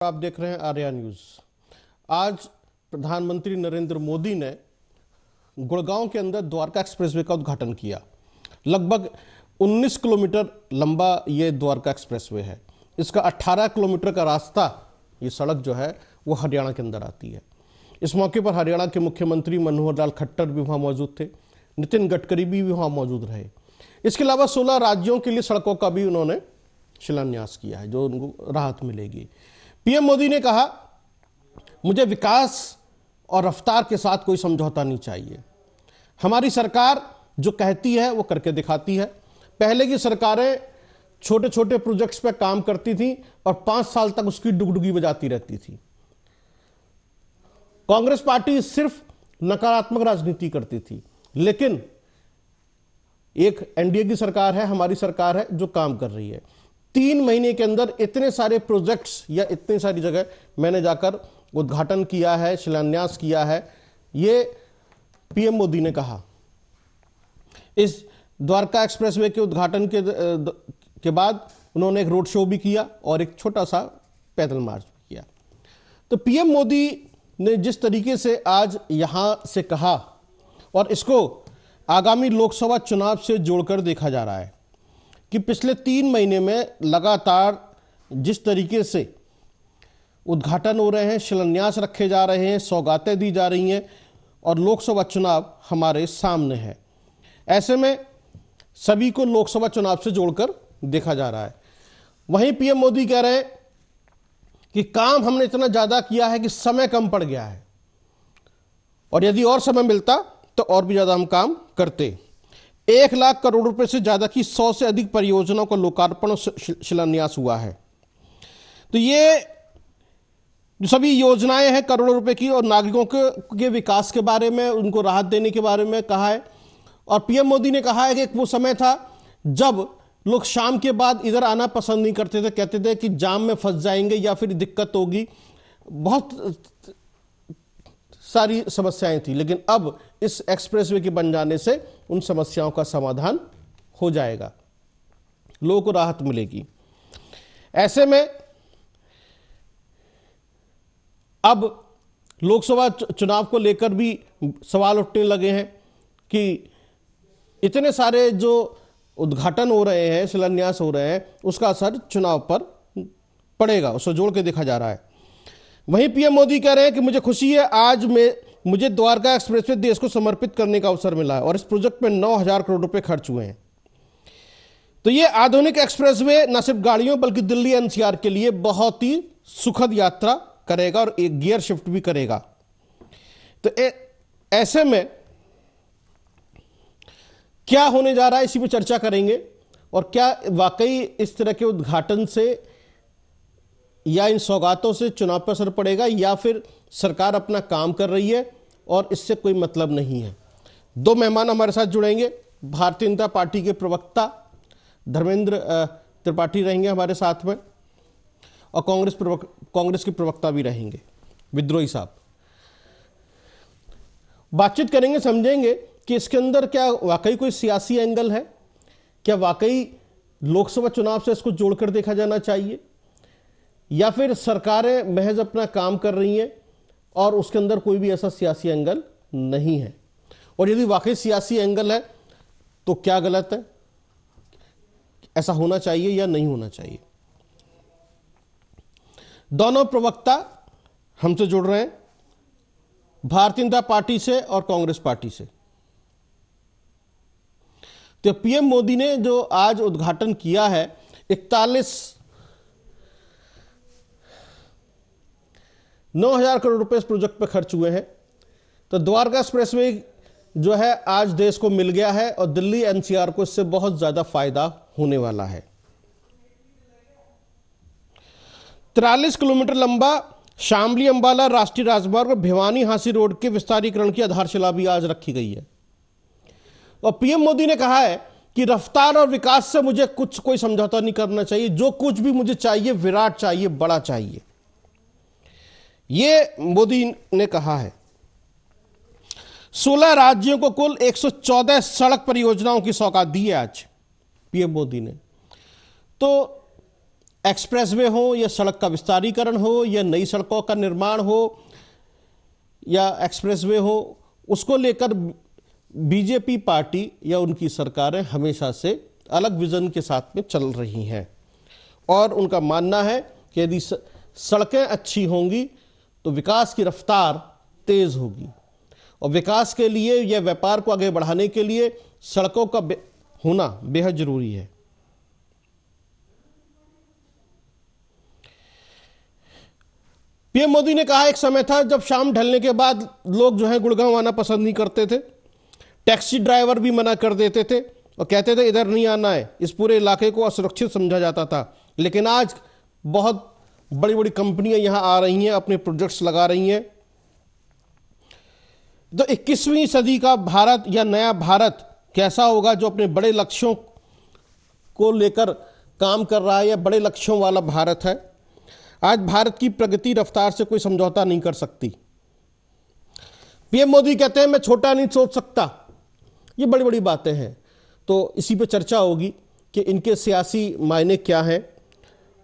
आप देख रहे हैं आर्या न्यूज। आज प्रधानमंत्री नरेंद्र मोदी ने गुड़गांव के अंदर द्वारका एक्सप्रेसवे का उद्घाटन किया। लगभग 19 किलोमीटर लंबा ये द्वारका एक्सप्रेसवे है। इसका 18 किलोमीटर का रास्ता, ये सड़क जो है वो हरियाणा के अंदर आती है। इस मौके पर हरियाणा के मुख्यमंत्री मनोहर लाल खट्टर भी वहाँ मौजूद थे, नितिन गडकरी भी वहाँ मौजूद रहे। इसके अलावा 16 राज्यों के लिए सड़कों का भी उन्होंने शिलान्यास किया है, जो उनको राहत मिलेगी। पीएम मोदी ने कहा, मुझे विकास और रफ्तार के साथ कोई समझौता नहीं चाहिए। हमारी सरकार जो कहती है वो करके दिखाती है। पहले की सरकारें छोटे छोटे प्रोजेक्ट्स पे काम करती थी और 5 साल तक उसकी डुगडुगी बजाती रहती थी। कांग्रेस पार्टी सिर्फ नकारात्मक राजनीति करती थी, लेकिन एक एनडीए की सरकार है, हमारी सरकार है जो काम कर रही है। 3 महीने के अंदर इतने सारे प्रोजेक्ट्स या इतनी सारी जगह मैंने जाकर उद्घाटन किया है, शिलान्यास किया है, ये पीएम मोदी ने कहा। इस द्वारका एक्सप्रेसवे के उद्घाटन के बाद उन्होंने एक रोड शो भी किया और एक छोटा सा पैदल मार्च भी किया। तो पीएम मोदी ने जिस तरीके से आज यहां से कहा और इसको आगामी लोकसभा चुनाव से जोड़कर देखा जा रहा है कि पिछले 3 महीने में लगातार जिस तरीके से उद्घाटन हो रहे हैं, शिलान्यास रखे जा रहे हैं, सौगातें दी जा रही हैं और लोकसभा चुनाव हमारे सामने है, ऐसे में सभी को लोकसभा चुनाव से जोड़कर देखा जा रहा है। वहीं पीएम मोदी कह रहे हैं कि काम हमने इतना ज्यादा किया है कि समय कम पड़ गया है और यदि और समय मिलता तो और भी ज्यादा हम काम करते। 1 लाख करोड़ रुपए से ज्यादा की 100 से अधिक परियोजनाओं का लोकार्पण और शिलान्यास हुआ है। तो ये जो सभी योजनाएं हैं करोड़ों रुपए की और नागरिकों के विकास के बारे में, उनको राहत देने के बारे में कहा है। और पीएम मोदी ने कहा है कि एक वो समय था जब लोग शाम के बाद इधर आना पसंद नहीं करते थे, कहते थे कि जाम में फंस जाएंगे या फिर दिक्कत होगी, बहुत सारी समस्याएं थी, लेकिन अब इस एक्सप्रेसवे के बन जाने से उन समस्याओं का समाधान हो जाएगा, लोगों को राहत मिलेगी। ऐसे में अब लोकसभा चुनाव को लेकर भी सवाल उठने लगे हैं कि इतने सारे जो उद्घाटन हो रहे हैं, शिलान्यास हो रहे हैं, उसका असर चुनाव पर पड़ेगा, उसको जोड़ के देखा जा रहा है। वहीं पीएम मोदी कह रहे हैं कि मुझे खुशी है आज मुझे द्वारका एक्सप्रेसवे देश को समर्पित करने का अवसर मिला है और इस प्रोजेक्ट में 9,000 करोड़ रुपए खर्च हुए हैं। तो ये आधुनिक एक्सप्रेसवे न सिर्फ गाड़ियों बल्कि दिल्ली एनसीआर के लिए बहुत ही सुखद यात्रा करेगा और एक गियर शिफ्ट भी करेगा। तो ऐसे में क्या होने जा रहा है, इसी पर चर्चा करेंगे और क्या वाकई इस तरह के उद्घाटन से या इन सौगातों से चुनाव पर असर पड़ेगा या फिर सरकार अपना काम कर रही है और इससे कोई मतलब नहीं है। 2 मेहमान हमारे साथ जुड़ेंगे। भारतीय जनता पार्टी के प्रवक्ता धर्मेंद्र त्रिपाठी रहेंगे हमारे साथ में और कांग्रेस के प्रवक्ता भी रहेंगे, विद्रोही साहब। बातचीत करेंगे, समझेंगे कि इसके अंदर क्या वाकई कोई सियासी एंगल है, क्या वाकई लोकसभा चुनाव से इसको जोड़कर देखा जाना चाहिए या फिर सरकारें महज अपना काम कर रही हैं और उसके अंदर कोई भी ऐसा सियासी एंगल नहीं है। और यदि वाकई सियासी एंगल है तो क्या गलत है, ऐसा होना चाहिए या नहीं होना चाहिए। दोनों प्रवक्ता हमसे जुड़ रहे हैं, भारतीय जनता पार्टी से और कांग्रेस पार्टी से। तो पीएम मोदी ने जो आज उद्घाटन किया है, 9,000 करोड़ रुपए इस प्रोजेक्ट पे खर्च हुए हैं। तो द्वारका एक्सप्रेसवे जो है आज देश को मिल गया है और दिल्ली एनसीआर को इससे बहुत ज्यादा फायदा होने वाला है। 43 किलोमीटर लंबा शामली अंबाला राष्ट्रीय राजमार्ग और भिवानी हांसी रोड के विस्तारीकरण की आधारशिला भी आज रखी गई है। और पीएम मोदी ने कहा है कि रफ्तार और विकास से मुझे कोई समझौता नहीं करना चाहिए, जो कुछ भी मुझे चाहिए विराट चाहिए, बड़ा चाहिए, ये मोदी ने कहा है। 16 राज्यों को कुल 114 सड़क परियोजनाओं की सौगात दी है आज पीएम मोदी ने। तो एक्सप्रेसवे हो या सड़क का विस्तारीकरण हो या नई सड़कों का निर्माण हो या एक्सप्रेसवे हो, उसको लेकर बीजेपी पार्टी या उनकी सरकारें हमेशा से अलग विजन के साथ में चल रही हैं और उनका मानना है कि यदि सड़कें अच्छी होंगी तो विकास की रफ्तार तेज होगी और विकास के लिए या व्यापार को आगे बढ़ाने के लिए सड़कों का होना बेहद जरूरी है। पीएम मोदी ने कहा एक समय था जब शाम ढलने के बाद लोग जो है गुड़गांव आना पसंद नहीं करते थे, टैक्सी ड्राइवर भी मना कर देते थे और कहते थे इधर नहीं आना है, इस पूरे इलाके को असुरक्षित समझा जाता था। लेकिन आज बहुत बड़ी बड़ी कंपनियां यहां आ रही हैं, अपने प्रोजेक्ट्स लगा रही हैं। तो 21वीं सदी का भारत या नया भारत कैसा होगा जो अपने बड़े लक्ष्यों को लेकर काम कर रहा है या बड़े लक्ष्यों वाला भारत है। आज भारत की प्रगति रफ्तार से कोई समझौता नहीं कर सकती। पीएम मोदी कहते हैं मैं छोटा नहीं सोच सकता, ये बड़ी बड़ी बातें हैं। तो इसी पे चर्चा होगी कि इनके सियासी मायने क्या हैं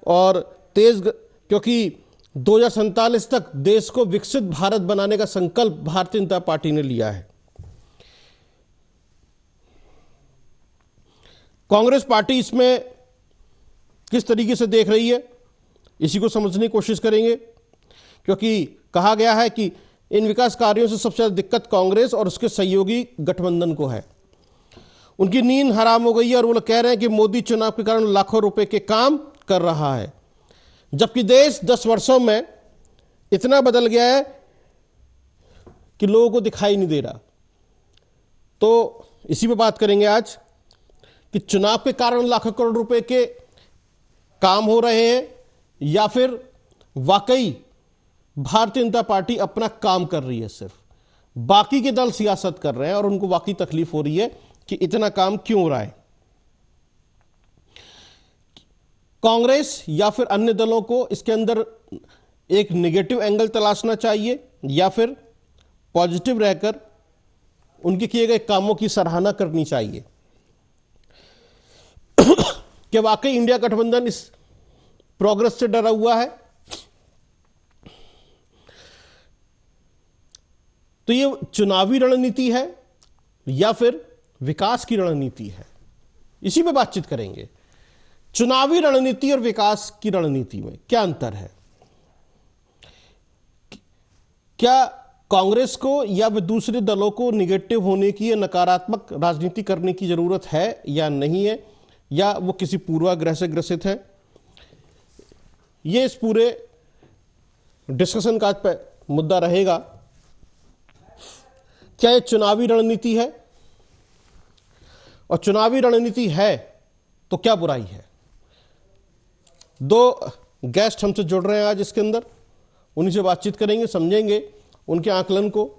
और क्योंकि 2047 तक देश को विकसित भारत बनाने का संकल्प भारतीय जनता पार्टी ने लिया है। कांग्रेस पार्टी इसमें किस तरीके से देख रही है, इसी को समझने की कोशिश करेंगे, क्योंकि कहा गया है कि इन विकास कार्यों से सबसे ज्यादा दिक्कत कांग्रेस और उसके सहयोगी गठबंधन को है। उनकी नींद हराम हो गई है और वो लोग कह रहे हैं कि मोदी चुनाव के कारण लाखों रुपए के काम कर रहा है, जबकि देश 10 वर्षों में इतना बदल गया है कि लोगों को दिखाई नहीं दे रहा। तो इसी पे बात करेंगे आज कि चुनाव के कारण लाखों करोड़ रुपए के काम हो रहे हैं या फिर वाकई भारतीय जनता पार्टी अपना काम कर रही है, सिर्फ बाकी के दल सियासत कर रहे हैं और उनको वाकई तकलीफ हो रही है कि इतना काम क्यों हो रहा है। कांग्रेस या फिर अन्य दलों को इसके अंदर एक नेगेटिव एंगल तलाशना चाहिए या फिर पॉजिटिव रहकर उनके किए गए कामों की सराहना करनी चाहिए कि वाकई इंडिया गठबंधन इस प्रोग्रेस से डरा हुआ है। तो ये चुनावी रणनीति है या फिर विकास की रणनीति है, इसी पे बातचीत करेंगे। चुनावी रणनीति और विकास की रणनीति में क्या अंतर है? क्या कांग्रेस को या फिर दूसरे दलों को निगेटिव होने की या नकारात्मक राजनीति करने की जरूरत है या नहीं है, या वो किसी पूर्वाग्रह से ग्रसित है? ये इस पूरे डिस्कशन का मुद्दा रहेगा। क्या ये चुनावी रणनीति है? और चुनावी रणनीति है तो क्या बुराई है? दो गेस्ट हमसे जुड़ रहे हैं आज इसके अंदर, उन्हीं से बातचीत करेंगे, समझेंगे उनके आकलन को,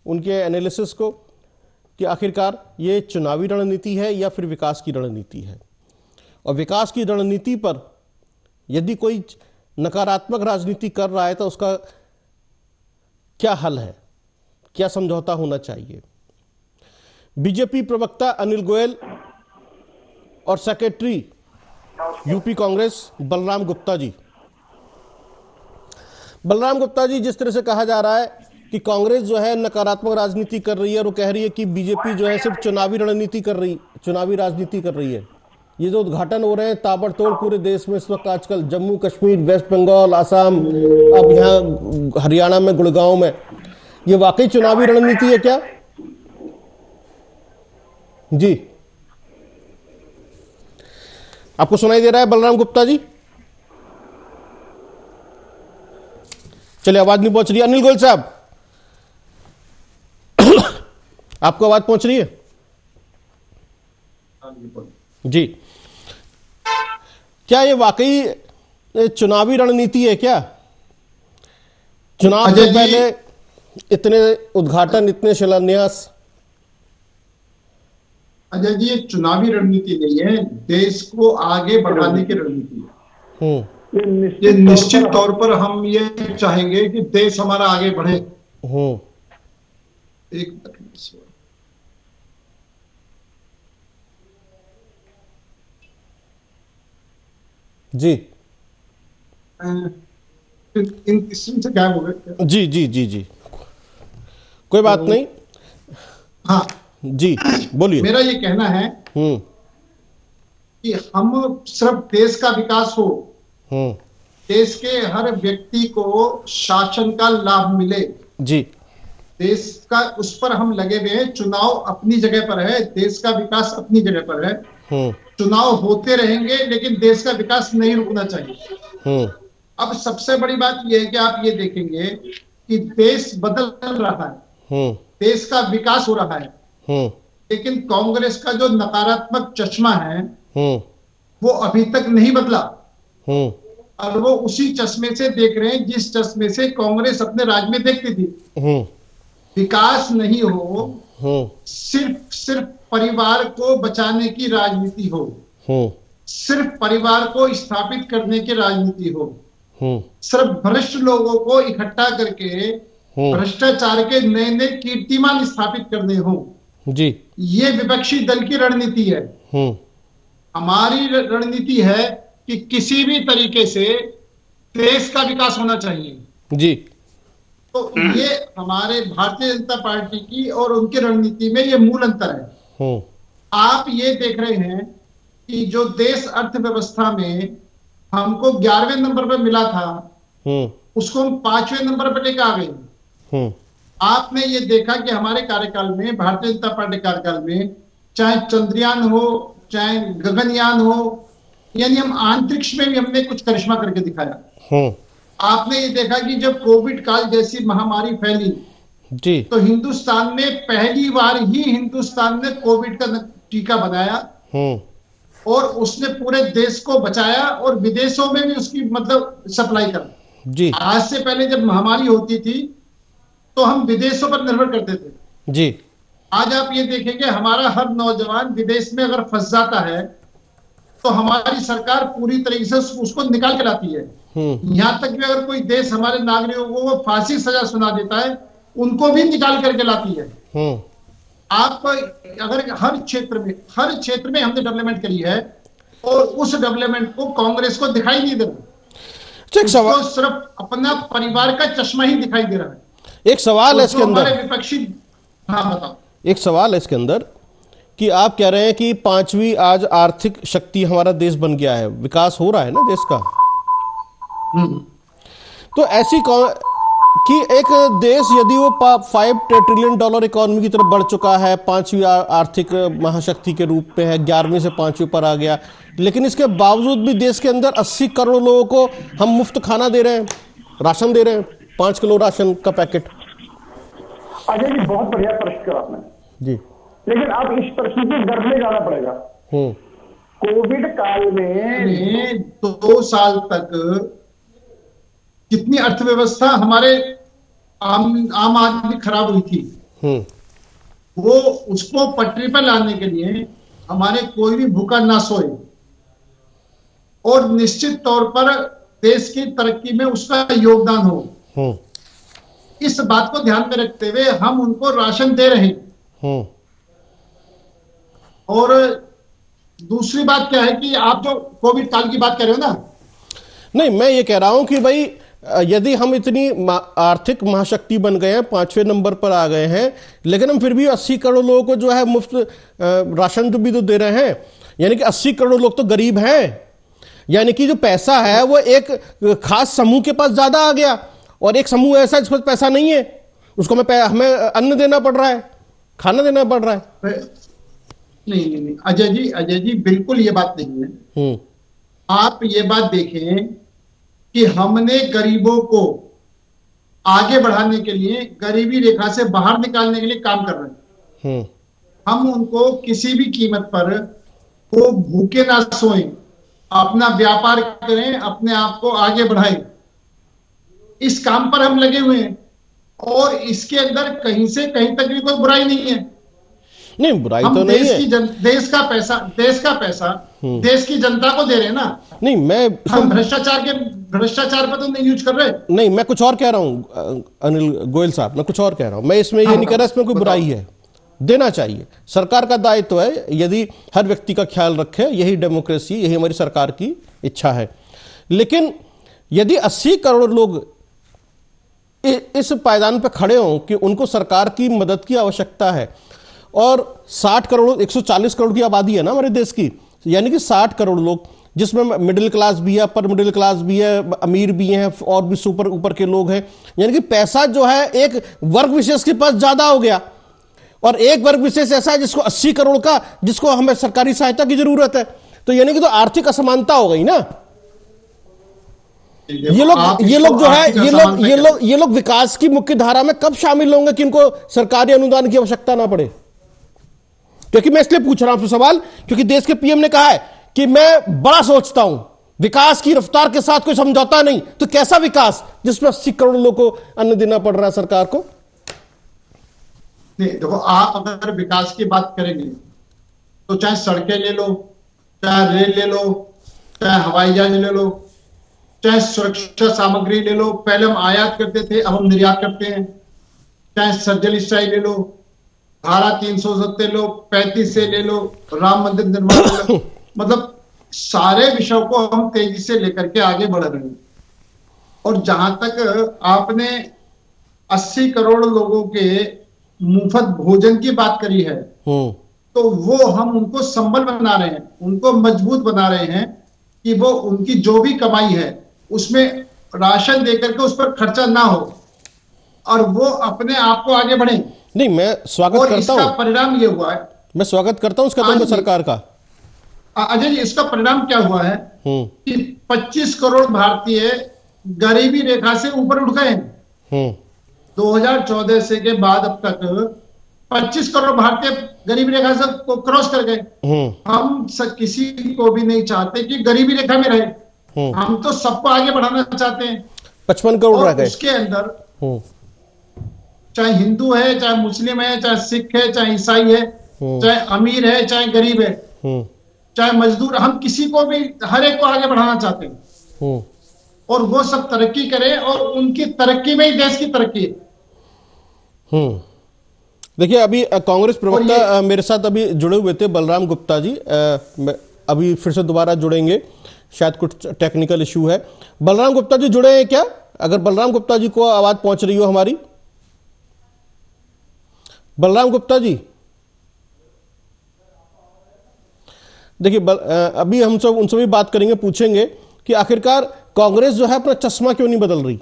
उनके एनालिसिस को कि आखिरकार ये चुनावी रणनीति है या फिर विकास की रणनीति है। और विकास की रणनीति पर यदि कोई नकारात्मक राजनीति कर रहा है तो उसका क्या हल है, क्या समझौता होना चाहिए? बीजेपी प्रवक्ता अनिल गोयल और सेक्रेटरी यूपी कांग्रेस बलराम गुप्ता जी। बलराम गुप्ता जी, जिस तरह से कहा जा रहा है कि कांग्रेस जो है नकारात्मक राजनीति कर रही है और वो कह रही है कि बीजेपी जो है सिर्फ चुनावी राजनीति कर रही है, ये जो उद्घाटन हो रहे हैं ताबड़तोड़ पूरे देश में इस वक्त आजकल, जम्मू कश्मीर, वेस्ट बंगाल, आसाम, अब यहाँ हरियाणा में गुड़गांव में, ये वाकई चुनावी रणनीति है क्या? जी, आपको सुनाई दे रहा है बलराम गुप्ता जी? चलिए, आवाज नहीं पहुंच रही। अनिल गोयल साहब, आपको आवाज पहुंच रही है? जी, क्या ये वाकई चुनावी रणनीति है क्या? चुनाव से पहले इतने उद्घाटन, इतने शिलान्यास? अजय जी, ये चुनावी रणनीति नहीं है, देश को आगे बढ़ाने की रणनीति है। ये निश्चित तौर पर हम ये चाहेंगे कि देश हमारा आगे बढ़े। एक जी, इन से गायब हो गए। जी जी जी जी, कोई बात नहीं। हाँ जी बोलिए। मेरा ये कहना है कि हम सिर्फ देश का विकास हो, देश के हर व्यक्ति को शासन का लाभ मिले, जी, देश का, उस पर हम लगे हुए हैं। चुनाव अपनी जगह पर है, देश का विकास अपनी जगह पर है। चुनाव होते रहेंगे लेकिन देश का विकास नहीं रुकना चाहिए। अब सबसे बड़ी बात यह है कि आप ये देखेंगे कि देश बदल रहा है, देश का विकास हो रहा है, लेकिन कांग्रेस का जो नकारात्मक चश्मा है वो अभी तक नहीं बदला, और वो उसी चश्मे से देख रहे हैं जिस चश्मे से कांग्रेस अपने राज्य में देखती थी। विकास नहीं हो, सिर्फ परिवार को बचाने की राजनीति हो, सिर्फ परिवार को स्थापित करने की राजनीति हो, सिर्फ भ्रष्ट लोगों को इकट्ठा करके भ्रष्टाचार के नए नए कीर्तिमान स्थापित करने हो जी, ये विपक्षी दल की रणनीति है। हमारी रणनीति है कि किसी भी तरीके से देश का विकास होना चाहिए जी। तो ये हमारे भारतीय जनता पार्टी की और उनकी रणनीति में ये मूल अंतर है। आप ये देख रहे हैं कि जो देश अर्थव्यवस्था में हमको 11वें नंबर पर मिला था, उसको हम 5वें नंबर पर लेकर आ गए। आपने ये देखा कि हमारे कार्यकाल में, भारतीय जनता पार्टी कार्यकाल में, चाहे चंद्रयान हो, चाहे गगनयान हो, यानी हम अंतरिक्ष में भी हमने कुछ करिश्मा करके दिखाया। आपने ये देखा कि जब कोविड काल जैसी महामारी फैली जी, तो हिंदुस्तान में पहली बार ही हिंदुस्तान ने कोविड का टीका बनाया और उसने पूरे देश को बचाया और विदेशों में भी उसकी मतलब सप्लाई करा जी। आज से पहले जब महामारी होती थी तो हम विदेशों पर निर्भर करते थे जी। आज आप ये देखेंगे हमारा हर नौजवान विदेश में अगर फंस जाता है तो हमारी सरकार पूरी तरीके से उसको निकाल के लाती है। यहां तक भी अगर कोई देश हमारे नागरिकों को फांसी सजा सुना देता है, उनको भी निकाल करके लाती है। आप अगर हर क्षेत्र में हमने डेवलपमेंट करी है और उस डेवलपमेंट को कांग्रेस को दिखाई नहीं दे रहा, उसको सिर्फ अपना परिवार का चश्मा ही दिखाई दे रहा है। एक सवाल है इसके अंदर, विपक्षी, हाँ बताओ। एक सवाल है इसके अंदर कि आप कह रहे हैं कि 5वीं आज आर्थिक शक्ति हमारा देश बन गया है, विकास हो रहा है ना देश का, तो ऐसी कि एक देश यदि वो $5 ट्रिलियन इकोनॉमी की तरफ बढ़ चुका है, 5वीं आर्थिक महाशक्ति के रूप में है, 11वीं से 5वीं पर आ गया, लेकिन इसके बावजूद भी देश के अंदर 80 करोड़ लोगों को हम मुफ्त खाना दे रहे हैं, राशन दे रहे हैं, 5 किलो राशन का पैकेट। अजय जी बहुत बढ़िया प्रश्न करा आपने जी, लेकिन अब इस प्रश्न को घर में जाना पड़ेगा। कोविड काल में 2 साल तक कितनी अर्थव्यवस्था हमारे आम आदमी खराब हुई थी, वो उसको पटरी पर लाने के लिए हमारे कोई भी भूखा ना सोए और निश्चित तौर पर देश की तरक्की में उसका योगदान हो, इस बात को ध्यान में रखते हुए हम उनको राशन दे रहे हैं। और दूसरी बात क्या है कि आप जो कोविड काल की बात कर रहे हो ना, नहीं मैं ये कह रहा हूं कि भाई यदि हम इतनी आर्थिक महाशक्ति बन गए हैं, 5वें नंबर पर आ गए हैं, लेकिन हम फिर भी 80 करोड़ लोगों को जो है मुफ्त राशन भी तो दे रहे हैं, यानी कि 80 करोड़ लोग तो गरीब हैं, यानी कि जो पैसा है वो एक खास समूह के पास ज्यादा आ गया और एक समूह ऐसा जिस पर पैसा नहीं है, उसको हमें अन्न देना पड़ रहा है, खाना देना पड़ रहा है। नहीं अजय जी बिल्कुल ये बात नहीं है। आप ये बात देखें कि हमने गरीबों को आगे बढ़ाने के लिए, गरीबी रेखा से बाहर निकालने के लिए काम कर रहे हैं। हम उनको किसी भी कीमत पर वो भूखे ना सोएं, अपना व्यापार करें, अपने आप को आगे बढ़ाएं, इस काम पर हम लगे हुए हैं और इसके अंदर कहीं से कहीं तक भी कोई बुराई नहीं है। नहीं बुराई तो नहीं है, देश का पैसा देश की जनता को दे रहे हैं ना। नहीं मैं हम भ्रष्टाचार पर तो नहीं यूज कर रहे। नहीं मैं कुछ और कह रहा हूं अनिल गोयल साहब, मैं कुछ और कह रहा हूं, मैं इसमें ये नहीं कह रहा इसमें कोई बुराई है, देना चाहिए, सरकार का दायित्व है, यदि हर व्यक्ति का ख्याल रखे, यही डेमोक्रेसी, यही हमारी सरकार की इच्छा है। लेकिन यदि 80 करोड़ लोग इस पायदान पर खड़े हों कि उनको सरकार की मदद की आवश्यकता है, और 60 करोड़ 140 करोड़ की आबादी है ना हमारे देश की, यानी कि 60 करोड़ लोग, जिसमें मिडिल क्लास भी है, अपर मिडिल क्लास भी है, अमीर भी हैं, और भी सुपर ऊपर के लोग हैं, यानी कि पैसा जो है एक वर्ग विशेष के पास ज्यादा हो गया, और एक वर्ग विशेष ऐसा है जिसको 80 करोड़ का, जिसको हमें सरकारी सहायता की जरूरत है। तो यानी कि तो आर्थिक असमानता हो गई ना। ये लोग जो है ये लोग विकास की मुख्य धारा में कब शामिल होंगे कि इनको सरकारी अनुदान की आवश्यकता ना पड़े? क्योंकि मैं इसलिए पूछ रहा हूं आपसे सवाल, क्योंकि देश के पीएम ने कहा है कि मैं बड़ा सोचता हूं, विकास की रफ्तार के साथ कोई समझौता नहीं। तो कैसा विकास जिसमें 80 करोड़ लोगों को अन्न देना पड़ रहा है सरकार को? नहीं, देखो, आप अगर विकास की बात करेंगे तो चाहे सड़कें ले लो, चाहे रेल ले लो, चाहे हवाई जहाज ले लो, चाहे सुरक्षा सामग्री ले लो, पहले हम आयात करते थे, अब हम निर्यात करते हैं, चाहे सर्जिकल स्ट्राइक ले लो, धारा 370 लो, 35 से ले लो, राम मंदिर निर्माण ले लो, मतलब सारे विषयों को हम तेजी से लेकर के आगे बढ़ रहे हैं। और जहां तक आपने 80 करोड़ लोगों के मुफ्त भोजन की बात करी है, तो वो हम उनको संबल बना रहे हैं, उनको मजबूत बना रहे हैं कि वो उनकी जो भी कमाई है उसमें राशन देकर के उस पर खर्चा ना हो और वो अपने आप को आगे बढ़े। नहीं, मैं स्वागत करता हूं, परिणाम ये हुआ है, मैं स्वागत करता हूं इस कदम को सरकार का। अजय जी, इसका परिणाम क्या हुआ है कि 25 करोड़ भारतीय गरीबी रेखा से ऊपर उठ गए हैं। 2014 से के बाद अब तक 25 करोड़ भारतीय गरीबी रेखा से को क्रॉस कर गए। हम किसी को भी नहीं चाहते कि गरीबी रेखा में रहे, हम तो सबको आगे बढ़ाना चाहते हैं। 55 करोड़ रह गए। उसके अंदर चाहे हिंदू है, चाहे मुस्लिम है, चाहे सिख है, चाहे ईसाई है, चाहे अमीर है, चाहे गरीब है, चाहे मजदूर, हम किसी को भी, हर एक को आगे बढ़ाना चाहते हैं और वो सब तरक्की करें और उनकी तरक्की में ही देश की तरक्की है। देखिए, अभी कांग्रेस प्रवक्ता मेरे साथ अभी जुड़े हुए थे, बलराम गुप्ता जी, अभी फिर से दोबारा जुड़ेंगे, शायद कुछ टेक्निकल इशू है। बलराम गुप्ता जी जुड़े हैं क्या? अगर बलराम गुप्ता जी को आवाज पहुंच रही हो हमारी। बलराम गुप्ता जी, देखिए, अभी हम सब उनसे भी बात करेंगे, पूछेंगे कि आखिरकार कांग्रेस जो है अपना चश्मा क्यों नहीं बदल रही,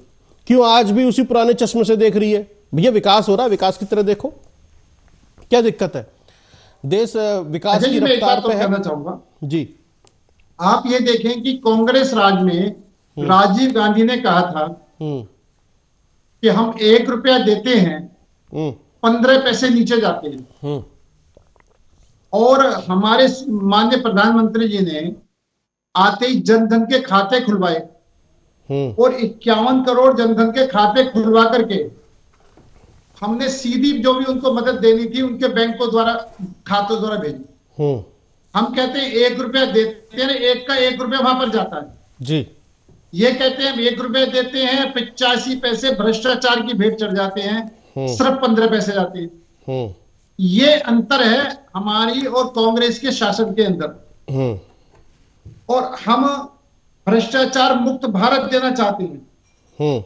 क्यों आज भी उसी पुराने चश्मे से देख रही है? भैया, विकास हो रहा है, विकास की तरह देखो, क्या दिक्कत है? देश विकास की रफ्तार पे है। कहना चाहूंगा जी, आप ये देखें कि कांग्रेस राज में राजीव गांधी ने कहा था कि हम 1 रुपया देते हैं, 15 पैसे नीचे जाते हैं। और हमारे माननीय प्रधानमंत्री जी ने आते ही जनधन के खाते खुलवाए और 51 करोड़ जनधन के खाते खुलवा करके हमने सीधी जो भी उनको मदद देनी थी उनके बैंकों द्वारा, खातों द्वारा भेजी। हम कहते हैं 1 रुपया देते हैं, 1 का 1 रुपया वहां पर जाता है जी। ये कहते हैं 1 रुपया देते हैं, 85 पैसे भ्रष्टाचार की भेंट चढ़ जाते हैं, सिर्फ 15 पैसे जाते हैं। ये अंतर है हमारी और कांग्रेस के शासन के अंदर। और हम भ्रष्टाचार मुक्त भारत देना चाहते हैं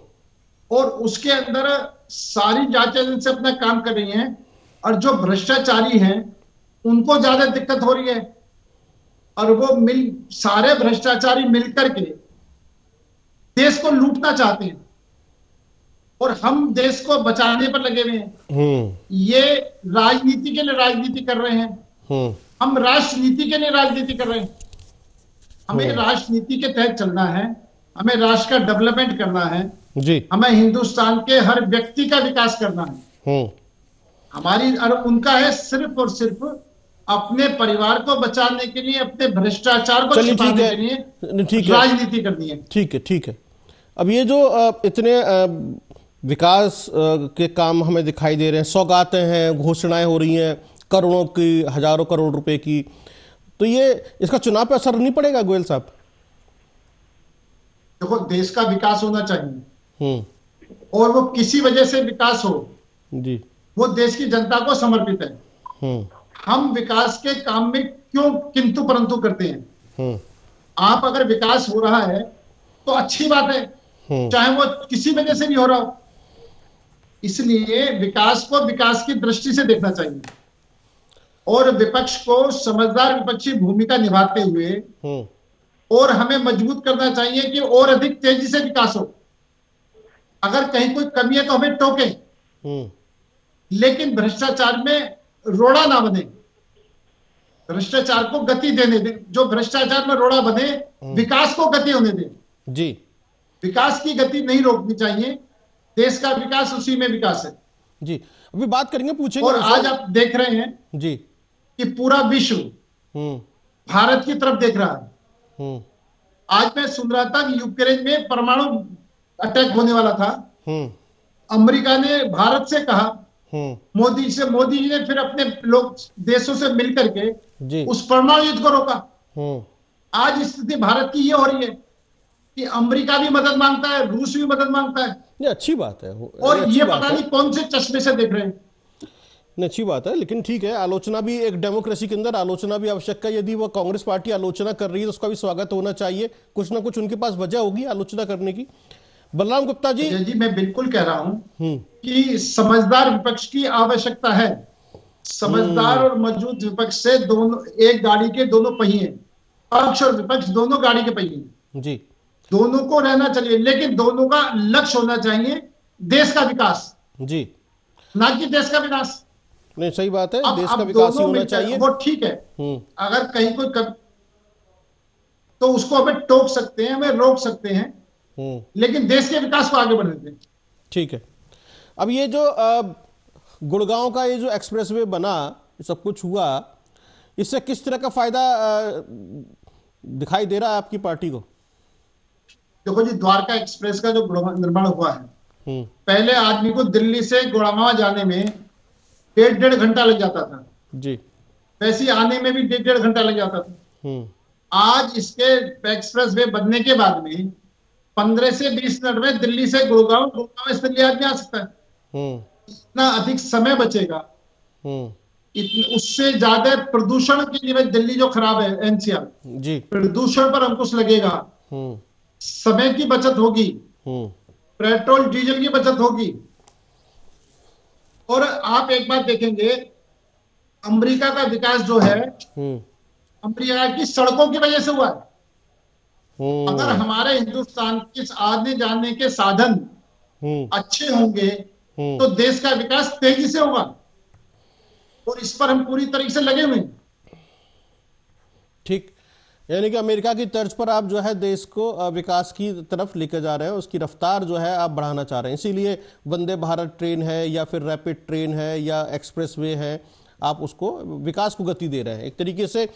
और उसके अंदर सारी जांच एजेंसी अपना काम कर रही हैं और जो भ्रष्टाचारी हैं उनको ज्यादा दिक्कत हो रही है और वो सारे भ्रष्टाचारी मिलकर के देश को लूटना चाहते हैं और हम देश को बचाने पर लगे हुए हैं। ये राजनीति के लिए राजनीति कर रहे हैं, हम राष्ट्रनीति के लिए राजनीति कर रहे हैं। हमें राष्ट्रनीति के तहत चलना है, हमें राष्ट्र का डेवलपमेंट करना है जी, हमें हिंदुस्तान के हर व्यक्ति का विकास करना है। हमारी उनका है सिर्फ और सिर्फ अपने परिवार को बचाने के लिए, अपने भ्रष्टाचार को छिपाने के लिए राजनीति करनी है। ठीक है, ठीक है। अब ये जो इतने विकास के काम हमें दिखाई दे रहे हैं, सौगातें हैं, घोषणाएं हो रही हैं करोड़ों की, हजारों करोड़ रुपए की, तो ये इसका चुनाव पे असर नहीं पड़ेगा गोयल साहब? देखो, देश का विकास होना चाहिए और वो किसी वजह से विकास हो जी, वो देश की जनता को समर्पित है। हम विकास के काम में क्यों किंतु परंतु करते हैं? आप अगर विकास हो रहा है तो अच्छी बात है, चाहे वो किसी वजह से भी हो रहा हो। इसलिए विकास को विकास की दृष्टि से देखना चाहिए और विपक्ष को समझदार विपक्षी भूमिका निभाते हुए और हमें मजबूत करना चाहिए कि और अधिक तेजी से विकास हो। अगर कहीं कोई कमी है तो हमें टोकें, लेकिन भ्रष्टाचार में रोड़ा ना बने, भ्रष्टाचार को गति देने दें। जो भ्रष्टाचार में रोड़ा बने, विकास को गति होने दें। जी, विकास की गति नहीं रोकनी चाहिए। देश का विकास उसी में विकास है। जी, अभी बात करेंगे, पूछेंगे। और आज आप देख रहे हैं जी कि पूरा विश्व भारत की तरफ देख रहा है। आज मैं सुन रहा था कि यूक्रेन में परमाणु अटैक होने वाला था। अमेरिका ने भारत से कहा, मोदी जी ने फिर अपने लोग देशों से मिलकर के उस परमाणु युद्ध को रोका। आज स्थिति भारत की ये हो रही है कि अमेरिका भी मदद मांगता है, रूस भी मदद मांगता है। ये अच्छी बात है, और ये पता नहीं कौन से चश्मे से देख रहे हैं। अच्छी बात है, लेकिन ठीक है, आलोचना भी एक डेमोक्रेसी के अंदर आलोचना भी आवश्यक है। यदि वो कांग्रेस पार्टी आलोचना कर रही है तो उसका भी स्वागत होना चाहिए। कुछ ना कुछ उनके पास वजह होगी आलोचना करने की। बलराम गुप्ता जी। जी, मैं बिल्कुल कह रहा हूं कि समझदार विपक्ष की आवश्यकता है। समझदार और मजबूत विपक्ष से दोनों एक गाड़ी के दोनों पहिए, पक्ष और विपक्ष दोनों गाड़ी के पहिए जी, दोनों को रहना चाहिए, लेकिन दोनों का लक्ष्य होना चाहिए देश का विकास जी, ना कि देश का विनाश। नहीं, सही बात है, देश का विकास ही होना चाहिए। वो ठीक है, अगर कहीं कोई तो उसको हमें टोक सकते हैं, हमें रोक सकते हैं, लेकिन देश के विकास को आगे बढ़ने दें। ठीक है। अब ये जो गुड़गांव का ये जो एक्सप्रेसवे बना, सब कुछ हुआ, इससे किस तरह का फायदा दिखाई दे रहा है आपकी पार्टी को? देखो जी, द्वारका एक्सप्रेस का जो निर्माण हुआ है, पहले आदमी को दिल्ली से गुड़गांव जाने में 1.5 घंटा लग जाता था जी, वैसे आने में भी 1.5 घंटा लग जाता था। आज इसके एक्सप्रेस वे बनने के बाद में 15 से 20 मिनट में दिल्ली से गुड़गांव से दिल्ली आदमी आ सकता है। इतना अधिक समय बचेगा, उससे ज्यादा प्रदूषण के लिए दिल्ली जो खराब है एनसीआर जी, प्रदूषण पर अंकुश लगेगा, समय की बचत होगी, पेट्रोल डीजल की बचत होगी। और आप एक बात देखेंगे, अमेरिका का विकास जो है अमेरिका की सड़कों की वजह से हुआ है। अगर हमारे हिंदुस्तान के आने जाने के साधन अच्छे होंगे तो देश का विकास तेजी से होगा, और इस पर हम पूरी तरीके से लगे हुए हैं। ठीक, यानी कि अमेरिका की तर्ज पर आप जो है देश को विकास की तरफ लेकर जा रहे हैं, उसकी रफ्तार जो है आप बढ़ाना चाह रहे हैं। इसीलिए वंदे भारत ट्रेन है या फिर रैपिड ट्रेन है या एक्सप्रेसवे है, आप उसको विकास को गति दे रहे हैं। एक तरीके से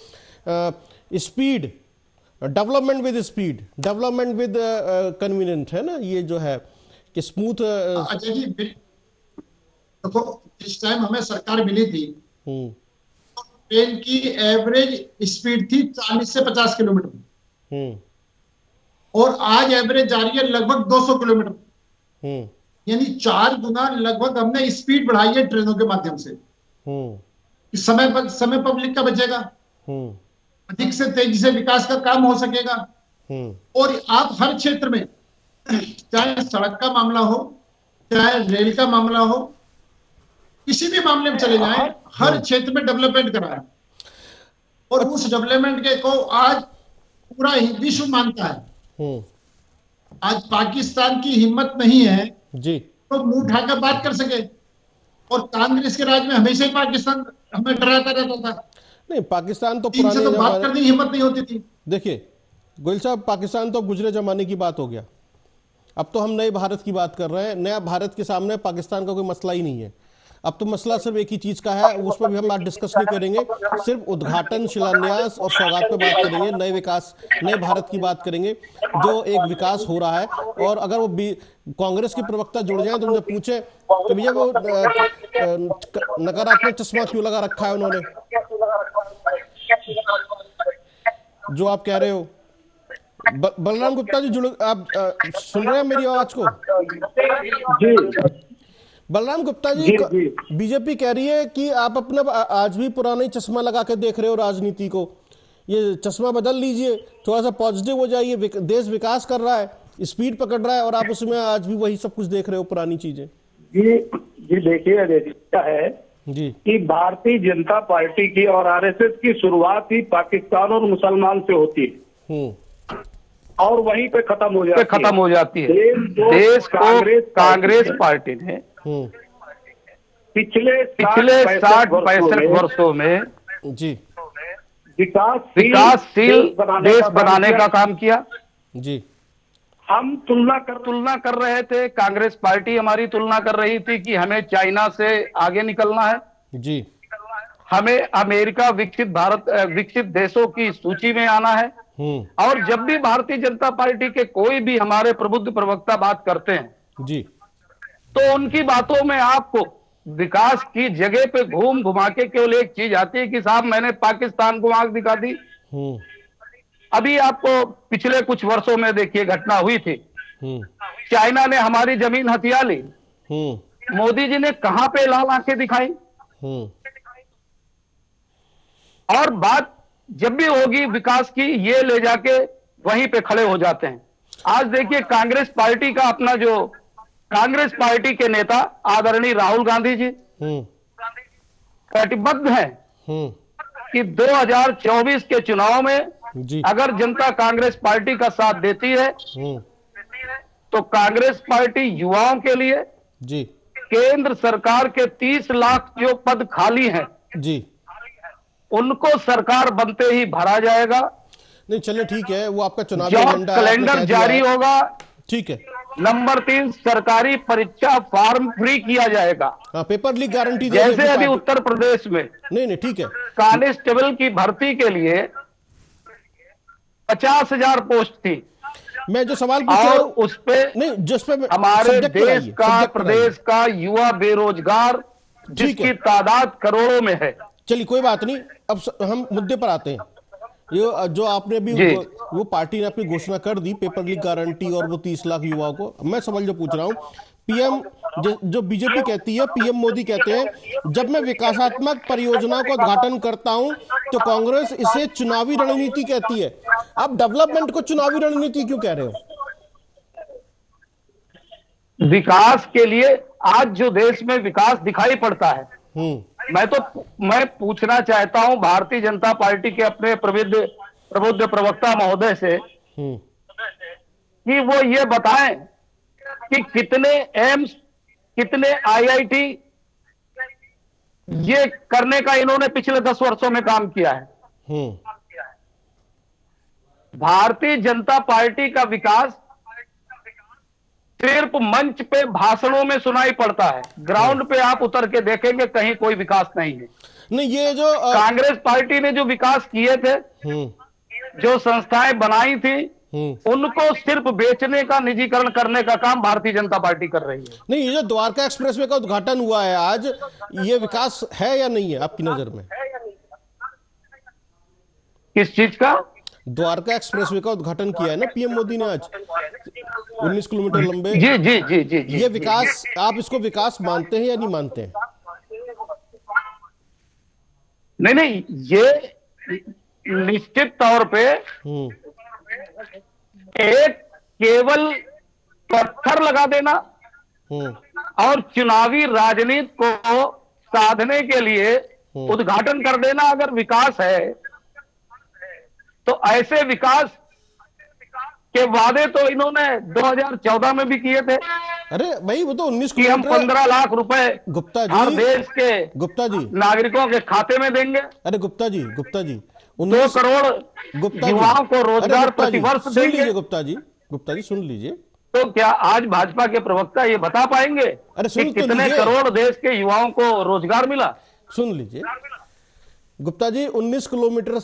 speed, development with speed, development with convenient है ना, ये जो है कि स्मूथ। अच्छा जी, देखो जिस टाइम हमें सरकार मिली थी ट्रेन की एवरेज स्पीड थी 40 से 50 किलोमीटर, और आज एवरेज जा रही है लगभग 200 किलोमीटर, यानी 4 गुना लगभग हमने स्पीड बढ़ाई है ट्रेनों के माध्यम से। समय पब्लिक का बचेगा, अधिक से तेजी से विकास का काम हो सकेगा। और आप हर क्षेत्र में, चाहे सड़क का मामला हो, चाहे रेल का मामला हो, किसी भी मामले में चले जाएं, हर क्षेत्र में डेवलपमेंट कराएं, और उस डेवलपमेंट के को आज पूरा विश्व मानता है। आज पाकिस्तान की हिम्मत नहीं है जी तो मुंह उठाकर बात कर सके, और कांग्रेस के राज में हमेशा ही पाकिस्तान हमें डराता रहता था। नहीं, पाकिस्तान तो पुराने तो बात करने की हिम्मत नहीं होती थी। देखिए गोयल साहब, पाकिस्तान तो गुजरे जमाने की बात हो गया, अब तो हम नए भारत की बात कर रहे हैं। नया भारत के सामने पाकिस्तान का कोई मसला ही नहीं है। अब तो मसला सिर्फ एक ही चीज का है, उस पर भी हम आज डिस्कस नहीं करेंगे, सिर्फ उद्घाटन, शिलान्यास और सौगात पे बात करेंगे, नए विकास, नए भारत की बात करेंगे, जो एक विकास हो रहा है। और अगर वो कांग्रेस के प्रवक्ता जुड़ जाए तो उनसे पूछे कि भैया वो नकारात्मक चश्मा क्यों लगा रखा है उन्होंने, जो आप कह रहे हो। बलराम गुप्ता जी आप सुन रहे हैं मेरी आवाज को? जी बलराम गुप्ता जी, बीजेपी कह रही है कि आप अपना आज भी पुराना ही चश्मा लगा के देख रहे हो राजनीति को, ये चश्मा बदल लीजिए, थोड़ा सा पॉजिटिव हो जाइए, देश विकास कर रहा है। स्पीड पकड़ रहा है और आप उसमें आज भी वही सब कुछ देख रहे हो, पुरानी चीजें। जी देखिए, क्या है जी कि भारतीय जनता पार्टी की और आरएसएस की शुरुआत ही पाकिस्तान और मुसलमान से होती है और वहीं पे खत्म हो जाती है। देश को कांग्रेस पार्टी ने पिछले 60-65 वर्षों में जी विकासशील देश बनाने का काम किया। जी हम तुलना कर रहे थे, कांग्रेस पार्टी हमारी तुलना कर रही थी कि हमें चाइना से आगे निकलना है, जी हमें अमेरिका विकसित देशों की सूची में आना है। और जब भी भारतीय जनता पार्टी के कोई भी हमारे प्रबुद्ध प्रवक्ता बात करते हैं जी तो उनकी बातों में आपको विकास की जगह पे घुमा के केवल एक चीज आती है कि साहब मैंने पाकिस्तान को आंख दिखा दी। अभी आपको पिछले कुछ वर्षों में देखिए घटना हुई थी, चाइना ने हमारी जमीन हथिया ली, मोदी जी ने कहां पे लाल आंखें दिखाई। और बात जब भी होगी विकास की, ये ले जाके वहीं पे खड़े हो जाते हैं। आज देखिए कांग्रेस पार्टी का अपना जो कांग्रेस पार्टी के नेता आदरणीय राहुल गांधी जी कटिबद्ध हैं कि 2024 के चुनाव में अगर जनता कांग्रेस पार्टी का साथ देती है तो कांग्रेस पार्टी युवाओं के लिए जी केंद्र सरकार के 30 लाख जो पद खाली हैं जी उनको सरकार बनते ही भरा जाएगा। नहीं चलिए ठीक है, वो आपका चुनावी जॉब कैलेंडर जारी होगा। ठीक है। नंबर 3, सरकारी परीक्षा फॉर्म फ्री किया जाएगा। पेपर लीक गारंटी जैसे अभी उत्तर प्रदेश में नहीं ठीक है, कांस्टेबल की भर्ती के लिए 50,000 पोस्ट थी। मैं जो सवाल पूछ रहा हूं उस पे नहीं, जिस पे हमारे देश का प्रदेश का युवा बेरोजगार जिसकी तादाद करोड़ों में है। चलिए कोई बात नहीं, अब हम मुद्दे पर आते हैं। ये जो आपने अभी वो पार्टी ने अपनी घोषणा कर दी पेपर लीक गारंटी और वो 30 लाख युवाओं को, मैं सवाल जो पूछ रहा हूं, पीएम जो बीजेपी कहती है, पीएम मोदी कहते हैं जब मैं विकासात्मक परियोजना का उद्घाटन करता हूं तो कांग्रेस इसे चुनावी रणनीति कहती है। आप डेवलपमेंट को चुनावी रणनीति क्यों कह रहे हो? विकास के लिए आज जो देश में विकास दिखाई पड़ता है, मैं पूछना चाहता हूं भारतीय जनता पार्टी के अपने प्रबुद्ध प्रवक्ता महोदय से कि वो ये बताएं कि कितने एम्स, कितने आईआईटी ये करने का इन्होंने पिछले 10 वर्षों में काम किया है। भारतीय जनता पार्टी का विकास सिर्फ मंच पे भाषणों में सुनाई पड़ता है, ग्राउंड पे आप उतर के देखेंगे कहीं कोई विकास नहीं है। नहीं, ये जो कांग्रेस पार्टी ने जो विकास किए थे, जो संस्थाएं बनाई थी, उनको सिर्फ बेचने का, निजीकरण करने का काम भारतीय जनता पार्टी कर रही है। नहीं, ये जो द्वारका एक्सप्रेसवे का उद्घाटन हुआ है आज, ये विकास है या नहीं है आपकी नजर में? किस चीज का? द्वारका एक्सप्रेसवे का उद्घाटन किया है ना पीएम मोदी ने आज, 19 किलोमीटर लंबे। जी जी जी जी जी, ये विकास, आप इसको विकास मानते हैं या नहीं मानते हैं? नहीं, ये निश्चित तौर पे एक केवल पत्थर लगा देना और चुनावी राजनीति को साधने के लिए उद्घाटन कर देना अगर विकास है, तो ऐसे विकास के वादे तो इन्होंने 2014 में भी किए थे। अरे भाई, वो तो 19 कि हम 15 लाख रुपए गुप्ता जी, हर देश के गुप्ता जी नागरिकों के खाते में देंगे। अरे गुप्ता जी 2 करोड़ युवाओं को रोजगार प्रतिवर्ष देंगे। गुप्ता जी सुन लीजिए। तो क्या आज भाजपा के प्रवक्ता ये बता पाएंगे कि कितने करोड़ देश के युवाओं को रोजगार मिला? सुन लीजिए गुप्ता जी, 19 किलोमीटर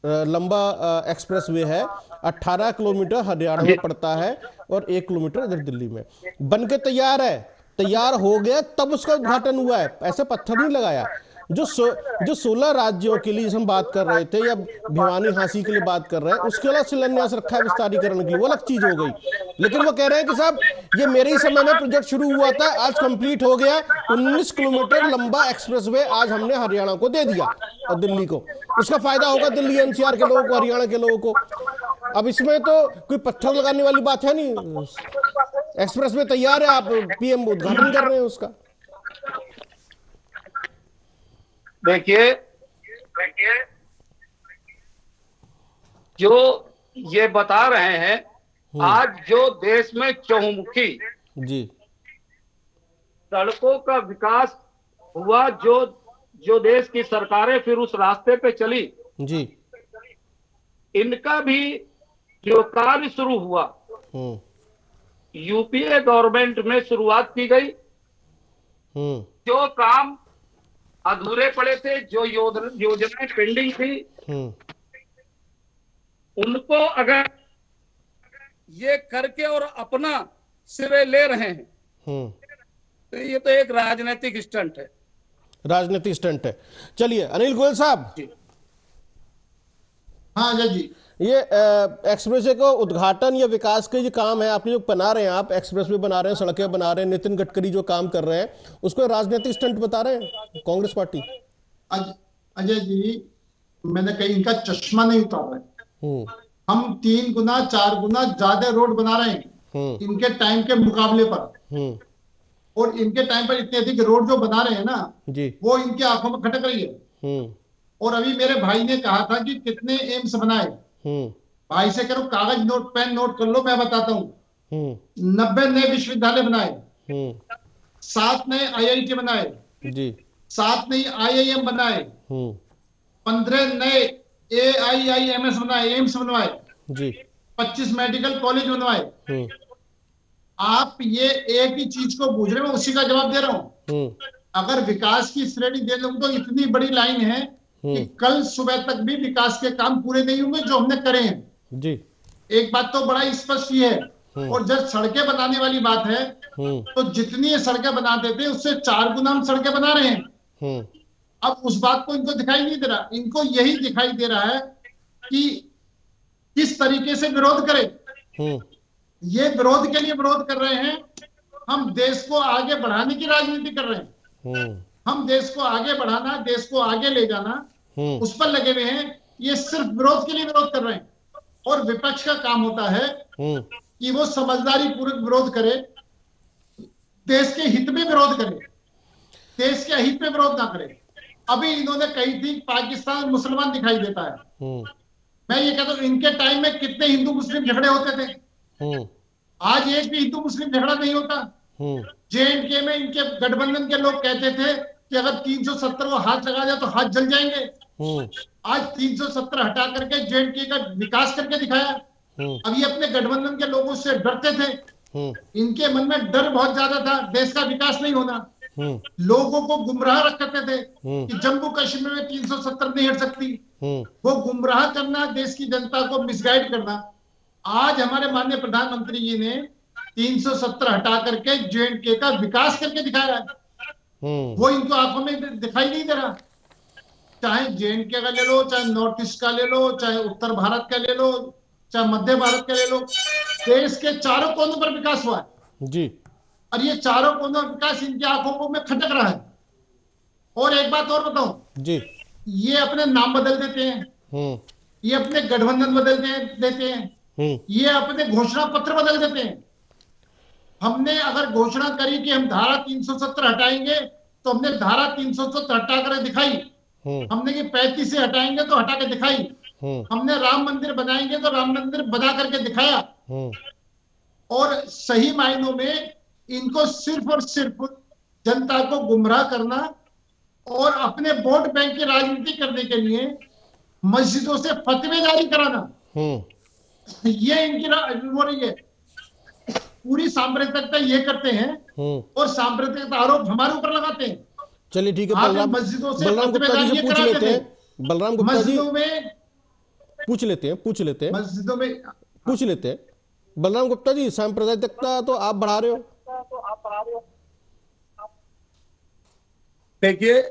लंबा एक्सप्रेसवे है, 18 किलोमीटर हरियाणा में पड़ता है और 1 किलोमीटर इधर दिल्ली में। बनके तैयार है, तैयार हो गया तब उसका उद्घाटन हुआ है, ऐसे पत्थर नहीं लगाया। जो 16 राज्यों के लिए हम बात कर रहे थे या भिवानी हांसी के लिए बात कर रहे हैं, उसके अलावा शिलान्यास रखा है विस्तारीकरण के लिए, वो अलग चीज हो गई। लेकिन वो कह रहे हैं कि साहब ये मेरे ही समय में प्रोजेक्ट शुरू हुआ था, आज कंप्लीट हो गया। 19 किलोमीटर लंबा एक्सप्रेसवे आज हमने हरियाणा को दे दिया और दिल्ली को, उसका फायदा होगा दिल्ली एनसीआर के लोगों को, हरियाणा के लोगों को। अब इसमें तो कोई पत्थर लगाने वाली बात है नहीं, एक्सप्रेस वे तैयार है, आप पीएम उद्घाटन कर रहे हैं उसका। देखिए जो ये बता रहे हैं, आज जो देश में चहुमुखी जी सड़कों का विकास हुआ, जो देश की सरकारें फिर उस रास्ते पे चली जी, इनका भी जो कार्य शुरू हुआ यूपीए गवर्नमेंट में शुरुआत की गई। जो काम अधूरे पड़े थे, जो योजनाएं पेंडिंग थी, उनको अगर ये करके और अपना सिरे ले रहे हैं तो ये तो एक राजनीतिक स्टंट है, राजनीतिक स्टंट है। चलिए अनिल गोयल साहब। हाँ अजय जी, ये एक्सप्रेसवे को उद्घाटन या विकास के जो काम है आपने जो बना रहे हैं, आप एक्सप्रेसवे बना रहे हैं, सड़कें बना रहे हैं, नितिन गडकरी जो काम कर रहे हैं, उसको राजनीतिक स्टंट बता रहे हैं कांग्रेस पार्टी? अजय जी, मैंने कहीं इनका चश्मा नहीं उतार रहे। हम 3 गुना 4 गुना ज्यादा रोड बना रहे हैं इनके टाइम के मुकाबले पर, और इनके टाइम पर इतने अधिक रोड जो बना रहे हैं ना जी, वो इनकी आंखों में खटक रही है। और अभी मेरे भाई ने कहा था कि कितने एम्स बनाए, भाई से करो कागज नोट पेन नोट कर लो, मैं बताता हूँ। 90 नए विश्वविद्यालय बनाए, 7 नए IIT बनाए जी, 7 नई IIM बनाए, 15 नए AIIMS बनाए, एम्स बनवाए जी, 25 मेडिकल कॉलेज बनवाए। आप ये एक ही चीज को पूछ रहे हो, मैं उसी का जवाब दे रहा हूँ। अगर विकास की श्रेणी दे लूं तो इतनी बड़ी लाइन है कि कल सुबह तक भी विकास के काम पूरे नहीं होंगे जो हमने करे हैं जी। एक बात तो बड़ा स्पष्ट ही है। और जब सड़कें बनाने वाली बात है तो जितनी ये सड़कें बनाते थे उससे 4 गुना हम सड़कें बना रहे हैं। अब उस बात को इनको दिखाई नहीं दे रहा, इनको यही दिखाई दे रहा है कि किस तरीके से विरोध करें। ये विरोध के लिए विरोध कर रहे हैं, हम देश को आगे बढ़ाने की राजनीति कर रहे हैं। हम देश को आगे बढ़ाना, देश को आगे ले जाना, उस पर लगे हुए हैं। ये सिर्फ विरोध के लिए विरोध कर रहे हैं। और विपक्ष का काम होता है कि वो समझदारी पूर्वक विरोध करे, देश के हित में विरोध करे, देश के हित में विरोध ना करे। अभी इन्होंने कही थी पाकिस्तान मुसलमान दिखाई देता है। मैं ये कहता हूं इनके टाइम में कितने हिंदू मुस्लिम झगड़े होते थे, आज एक भी हिंदू मुस्लिम झगड़ा नहीं होता। JNK में इनके गठबंधन के लोग कहते थे कि अगर 370 को हाथ लगा जाए तो हाथ जल जाएंगे। आज 370 हटा करके JNK का विकास करके दिखाया। अब ये अपने गठबंधन के लोगों से डरते थे, इनके मन में डर बहुत ज्यादा था, देश का विकास नहीं होना। लोगों को गुमराह रखते थे कि जम्मू कश्मीर में 370 नहीं हट सकती। वो गुमराह करना, देश की जनता को मिसगाइड करना। आज हमारे माननीय प्रधानमंत्री जी ने 370 हटा करके JNK का विकास करके दिखाया है। वो इनको आंखों में दिखाई नहीं दे रहा। चाहे JNK का ले लो, चाहे नॉर्थ ईस्ट का ले लो, चाहे उत्तर भारत का ले लो, चाहे मध्य भारत का ले लो, देश के चारों कोनों पर विकास हुआ है जी। और ये चारों कोनों का विकास इनकी आंखों में खटक रहा है। और एक बात और बताऊं जी, ये अपने नाम बदल देते हैं, ये अपने गठबंधन बदल देते हैं, ये अपने घोषणा पत्र बदल देते हैं। हमने अगर घोषणा करी कि हम धारा 370 हटाएंगे तो हमने धारा 370 हटा कर दिखाई। हमने कि 35 से हटाएंगे तो हटा के दिखाई। हमने राम मंदिर बनाएंगे तो राम मंदिर बना करके दिखाया। और सही मायनों में इनको सिर्फ और सिर्फ जनता को गुमराह करना और अपने वोट बैंक की राजनीति करने के लिए मस्जिदों से फतवे जारी कराना, ये इनकी हो रही है। पूरी सांप्रदायिकता ये करते हैं और सांप्रदायिकता आरोप हमारे ऊपर लगाते हैं। चलिए ठीक है, बलराम गुप्ता जी से पूछ लेते हैं। बलराम गुप्ता जी में पूछ लेते हैं मस्जिदों में पूछ लेते हैं। बलराम गुप्ता जी, सांप्रदायिकता तो आप बढ़ा रहे हो। देखिए,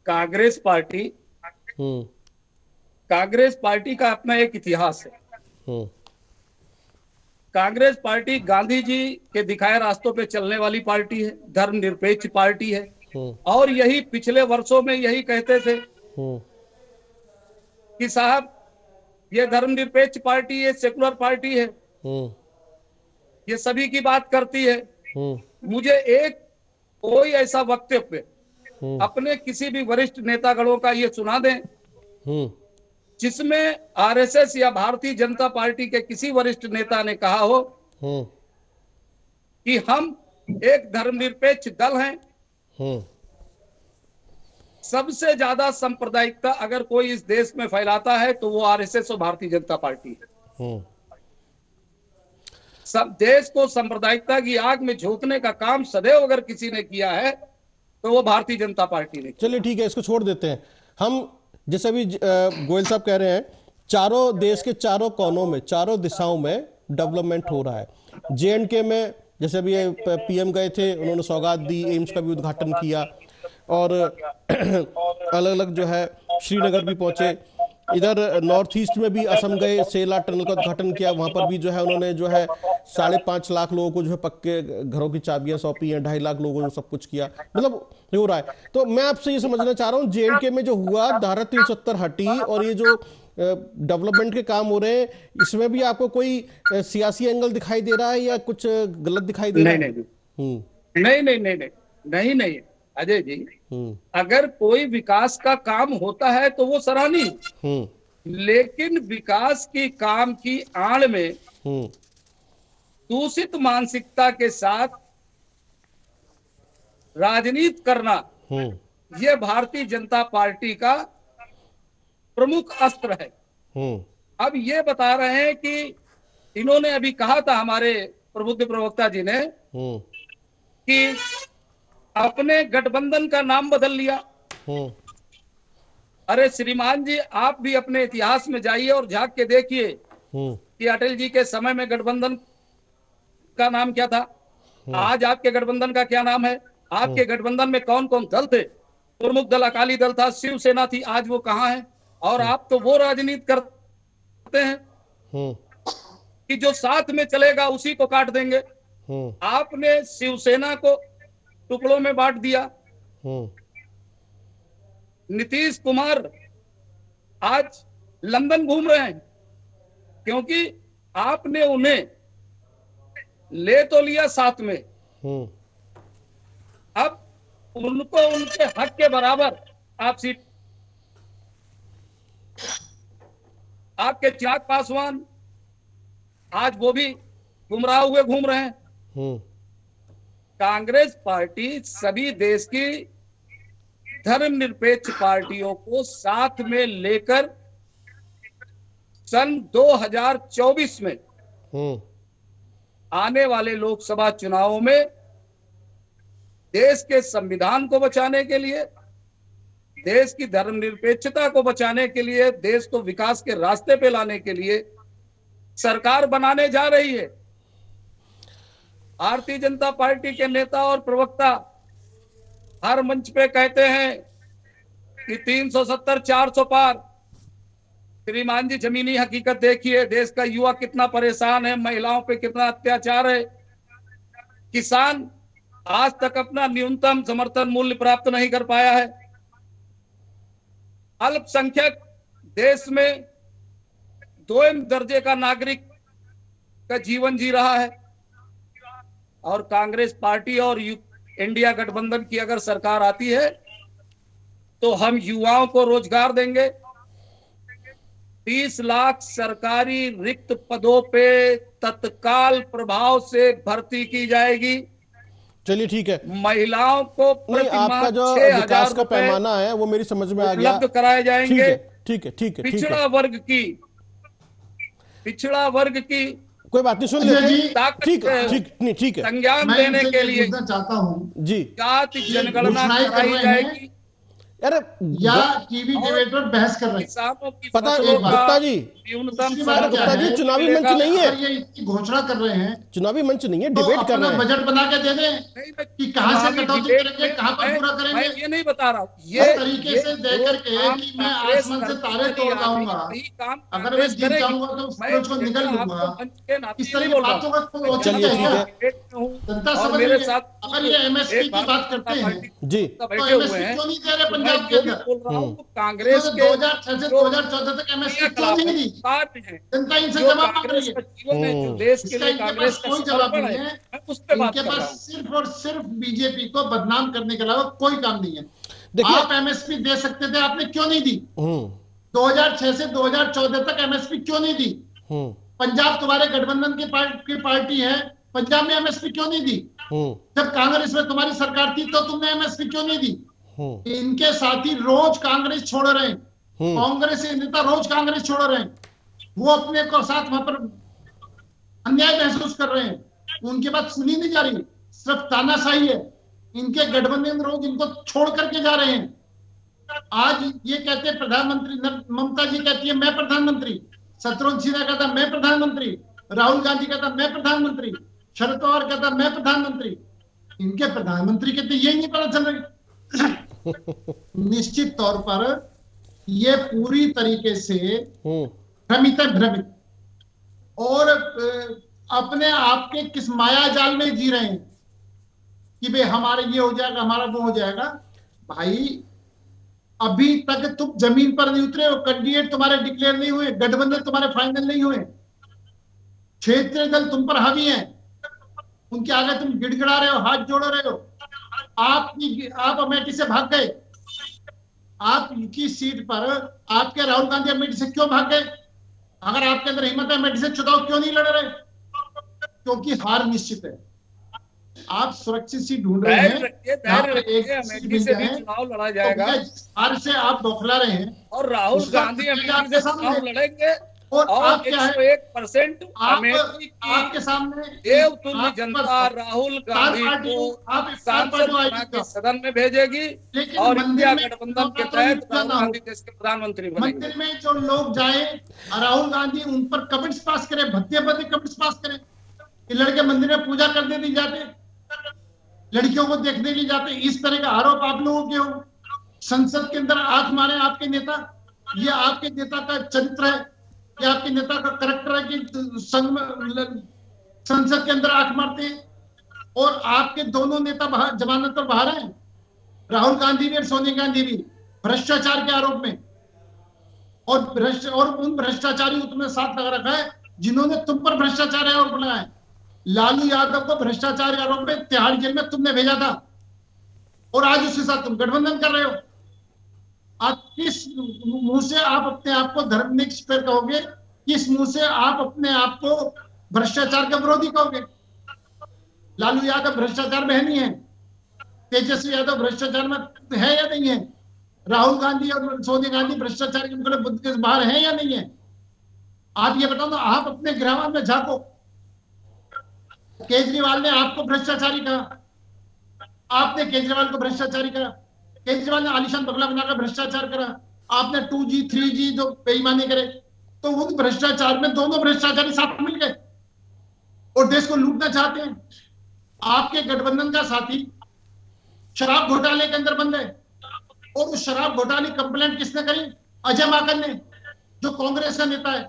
कांग्रेस पार्टी का अपना एक इतिहास है। कांग्रेस पार्टी गांधी जी के दिखाए रास्तों पे चलने वाली पार्टी है, धर्मनिरपेक्ष पार्टी है। और यही पिछले वर्षों में यही कहते थे कि साहब ये धर्मनिरपेक्ष पार्टी है, सेकुलर पार्टी है, ये सभी की बात करती है। मुझे एक कोई ऐसा वक्तव्य अपने किसी भी वरिष्ठ नेतागणों का ये सुना दें जिसमें आरएसएस या भारतीय जनता पार्टी के किसी वरिष्ठ नेता ने कहा हो कि हम एक धर्मनिरपेक्ष दल हैं। सबसे ज्यादा सांप्रदायिकता अगर कोई इस देश में फैलाता है तो वो आरएसएस और भारतीय जनता पार्टी है। सब देश को सांप्रदायिकता की आग में झोंकने का काम सदैव अगर किसी ने किया है तो वो भारतीय जनता पार्टी ने। चलिए ठीक है, इसको छोड़ देते हैं। हम जैसे अभी गोयल साहब कह रहे हैं, चारों देश के चारों कोनों में, चारों दिशाओं में डेवलपमेंट हो रहा है। जेएंडके में जैसे अभी पीएम गए थे, उन्होंने सौगात दी, एम्स का भी उद्घाटन किया, और अलग अलग जो है श्रीनगर भी पहुंचे। इधर नॉर्थ ईस्ट में भी असम गए, सेला टनल का उद्घाटन किया, वहां पर भी जो है उन्होंने जो है 5.5 लाख लोगों को जो है पक्के घरों की चाबियां सौंपी हैं, 2.5 लाख लोगों को सब कुछ किया, मतलब हो रहा है। तो मैं आपसे ये समझना चाह रहा हूँ, जेएंडके में जो हुआ, धारा 370 हटी और ये जो डेवलपमेंट के काम हो रहे हैं, इसमें भी आपको कोई सियासी एंगल दिखाई दे रहा है या कुछ गलत दिखाई दे रहा है? नहीं अजय जी, अगर कोई विकास का काम होता है तो वो सराहनीय, लेकिन विकास की काम की आड़ में दूषित मानसिकता के साथ राजनीति करना, यह भारतीय जनता पार्टी का प्रमुख अस्त्र है। अब ये बता रहे हैं कि इन्होंने अभी कहा था, हमारे प्रबुद्ध प्रवक्ता जी ने, कि अपने गठबंधन का नाम बदल लिया। अरे श्रीमान जी, आप भी अपने इतिहास में जाइए और झांक के देखिए कि अटल जी के समय में गठबंधन का नाम क्या था, आज आपके गठबंधन का क्या नाम है, आपके गठबंधन में कौन कौन दल थे। प्रमुख दल अकाली दल था, शिवसेना थी, आज वो कहां है। और आप तो वो राजनीति करते हैं कि जो साथ में चलेगा उसी को काट देंगे। आपने शिवसेना को टुकड़ों में बांट दिया। नीतीश कुमार आज लंदन घूम रहे हैं क्योंकि आपने उन्हें ले तो लिया साथ में, अब उनको उनके हक के बराबर आप सीट। आपके चिराग पासवान आज वो भी गुमराह हुए घूम रहे हैं। कांग्रेस पार्टी सभी देश की धर्मनिरपेक्ष पार्टियों को साथ में लेकर सन 2024 में आने वाले लोकसभा चुनावों में देश के संविधान को बचाने के लिए, देश की धर्मनिरपेक्षता को बचाने के लिए, देश को विकास के रास्ते पे लाने के लिए सरकार बनाने जा रही है। भारतीय जनता पार्टी के नेता और प्रवक्ता हर मंच पे कहते हैं कि 370 400 पार। श्रीमान जी, जमीनी हकीकत देखिए, देश का युवा कितना परेशान है, महिलाओं पे कितना अत्याचार है, किसान आज तक अपना न्यूनतम समर्थन मूल्य प्राप्त नहीं कर पाया है, अल्पसंख्यक देश में 2 दर्जे का नागरिक का जीवन जी रहा है। और कांग्रेस पार्टी और इंडिया गठबंधन की अगर सरकार आती है तो हम युवाओं को रोजगार देंगे। 30 लाख सरकारी रिक्त पदों पे तत्काल प्रभाव से भर्ती की जाएगी। चलिए ठीक है, महिलाओं को नहीं, आपका जो विकास का पैमाना है वो मेरी समझ में आ गया, उपलब्ध कराए जाएंगे। ठीक है। पिछड़ा वर्ग की कोई बात नहीं, सुन लेते। ठीक है, संज्ञान देने के लिए चाहता हूँ जी, जाति जनगणना कराई जाएगी अरे या टीवी डिबेट पर बहस कर रहे हैं। पता है गुप्ता जी, गुप्ता जी, चुनावी मंच नहीं है, ये इसकी घोषणा कर रहे हैं, चुनावी मंच नहीं है, डिबेट कर रहे हैं। बजट बना के दे दें कि कहां से कटौती करेंगे, कहां पर पूरा करेंगे। मैं ये नहीं बता रहा हूँ, ये तरीके से दे करके कि मैं आसमान से तारे तोड़ लाऊंगा, अगर मैं जीत जाऊंगा तो उसको निकल लूंगा, इस तरह की बातों का कोई औचित्य है? जनता समझ रही है। अगर ये एमएसपी की बात करते हैं जी, तो एमएसपी क्यों नहीं दे रहे पंजाब पंजाब के अंदर बोल रहा हूँ कांग्रेस के 2006 से 2014 तक एमएसपी क्यों नहीं दी? जनता इनसे जवाब मांग रही है। देश के लिए इसका कांग्रेस कोई जवाब नहीं है। उस पे बात इनके कर रहा पास हूँ। सिर्फ और सिर्फ बीजेपी को बदनाम करने के अलावा कोई काम नहीं है। देखिए आप एमएसपी दे सकते थे, आपने क्यों नहीं दी? 2006 से 2014 तक एमएसपी क्यों नहीं दी? पंजाब तुम्हारे गठबंधन की पार्टी है, पंजाब में एमएसपी क्यों नहीं दी? जब कांग्रेस में तुम्हारी सरकार थी तो तुमने एमएसपी क्यों नहीं दी? इनके साथी रोज कांग्रेस छोड़ रहे हैं, कांग्रेस के नेता रोज कांग्रेस छोड़ रहे हैं, वो अपने को साथ वहां पर अन्याय महसूस कर रहे हैं, उनकी बात सुनी नहीं जा रही, सिर्फ तानाशाही है। इनके गठबंधन रोज इनको छोड़ करके जा रहे हैं। आज ये कहते हैं प्रधानमंत्री, ममता जी कहती है मैं प्रधानमंत्री, शत्रुघ्न सिन्हा कहता मैं प्रधानमंत्री, राहुल गांधी कहता मैं प्रधानमंत्री, शरद पवार कहता मैं प्रधानमंत्री। इनके प्रधानमंत्री के तो यही नहीं पता चल रही। निश्चित तौर पर ये पूरी तरीके से भ्रमित है, भ्रमित, और अपने आप के किस माया जाल में जी रहे हैं कि भाई हमारा ये हो जाएगा, हमारा वो हो जाएगा। भाई अभी तक तुम जमीन पर नहीं उतरे हो, कैंडिडेट तुम्हारे डिक्लेयर नहीं हुए, गठबंधन तुम्हारे फाइनल नहीं हुए, क्षेत्रीय दल तुम पर हावी हैं, उनके आगे तुम गिड़गिड़ा रहे हो, हाथ जोड़ रहे हो। आप अमेठी से भाग गए, आपकी सीट पर आपके राहुल गांधी अमेठी से क्यों भाग गए? अगर आपके अंदर हिम्मत है अमेठी से चुनाव क्यों नहीं लड़ रहे? क्योंकि हार निश्चित है। आप सुरक्षित सीट ढूंढ रहे हैं, अमेठी से भी चुनाव लड़ा जाएगा, हार से आप बौखला रहे हैं, और राहुल गांधी अमेठी से चुनाव लड़ेंगे, और आप 101% आपके सामने देवतुल्य जनता राहुल गांधी को सांसद बना के सदन में भेजेगी, और इंडिया गठबंधन के तहत राहुल गांधी देश के प्रधानमंत्री बनेंगे। मंदिर में जो लोग जाए, राहुल गांधी उन पर कमेंट्स पास करें, भद्दे कमेंट्स पास करें कि लड़के मंदिर में पूजा करने नहीं जाते, लड़कियों को देखने नहीं जाते, इस तरह का आरोप आप लोगों के हो। संसद के अंदर आंख मारे आपके नेता, ये आपके नेता का चरित्र है, ये आपके नेता का करैक्टर है कि संसद के अंदर आंख मारते हैं। और आपके दोनों नेता जमानत पर बाहर हैं, राहुल गांधी भी और सोनिया गांधी भी, भ्रष्टाचार के आरोप में, और उन भ्रष्टाचारियों को तुमने साथ लगा रखा है जिन्होंने तुम पर भ्रष्टाचार आरोप लगाया है। लालू यादव को भ्रष्टाचार आरोप में तिहाड़ जेल में तुमने भेजा था, और आज उसके साथ तुम गठबंधन कर रहे हो। आप किस मुंह से आप अपने आप को धर्मनिरपेक्ष कहोगे? किस मुंह से आप अपने आप को भ्रष्टाचार का विरोधी कहोगे? लालू यादव भ्रष्टाचार में है नहीं है, तेजस्वी यादव भ्रष्टाचार में है या नहीं है, राहुल गांधी और सोनिया गांधी भ्रष्टाचार के मुकाबले बुद्ध के बाहर है या नहीं है? आप ये बताओ ना, आप अपने ग्राम में झांको। केजरीवाल ने आपको भ्रष्टाचारी कहा, आपने केजरीवाल को भ्रष्टाचारी कहा, केजरीवाल ने आलिशान बंगला बनाकर भ्रष्टाचार करा, आपने 2G 3G जो बेईमानी करे, तो उन भ्रष्टाचार में दोनों भ्रष्टाचारी साथ मिल गए और देश को लूटना चाहते हैं। आपके गठबंधन का साथी शराब घोटाले के अंदर बंद है, और उस शराब घोटाले कंप्लेंट किसने करी? अजय माकन ने, जो कांग्रेस का नेता है।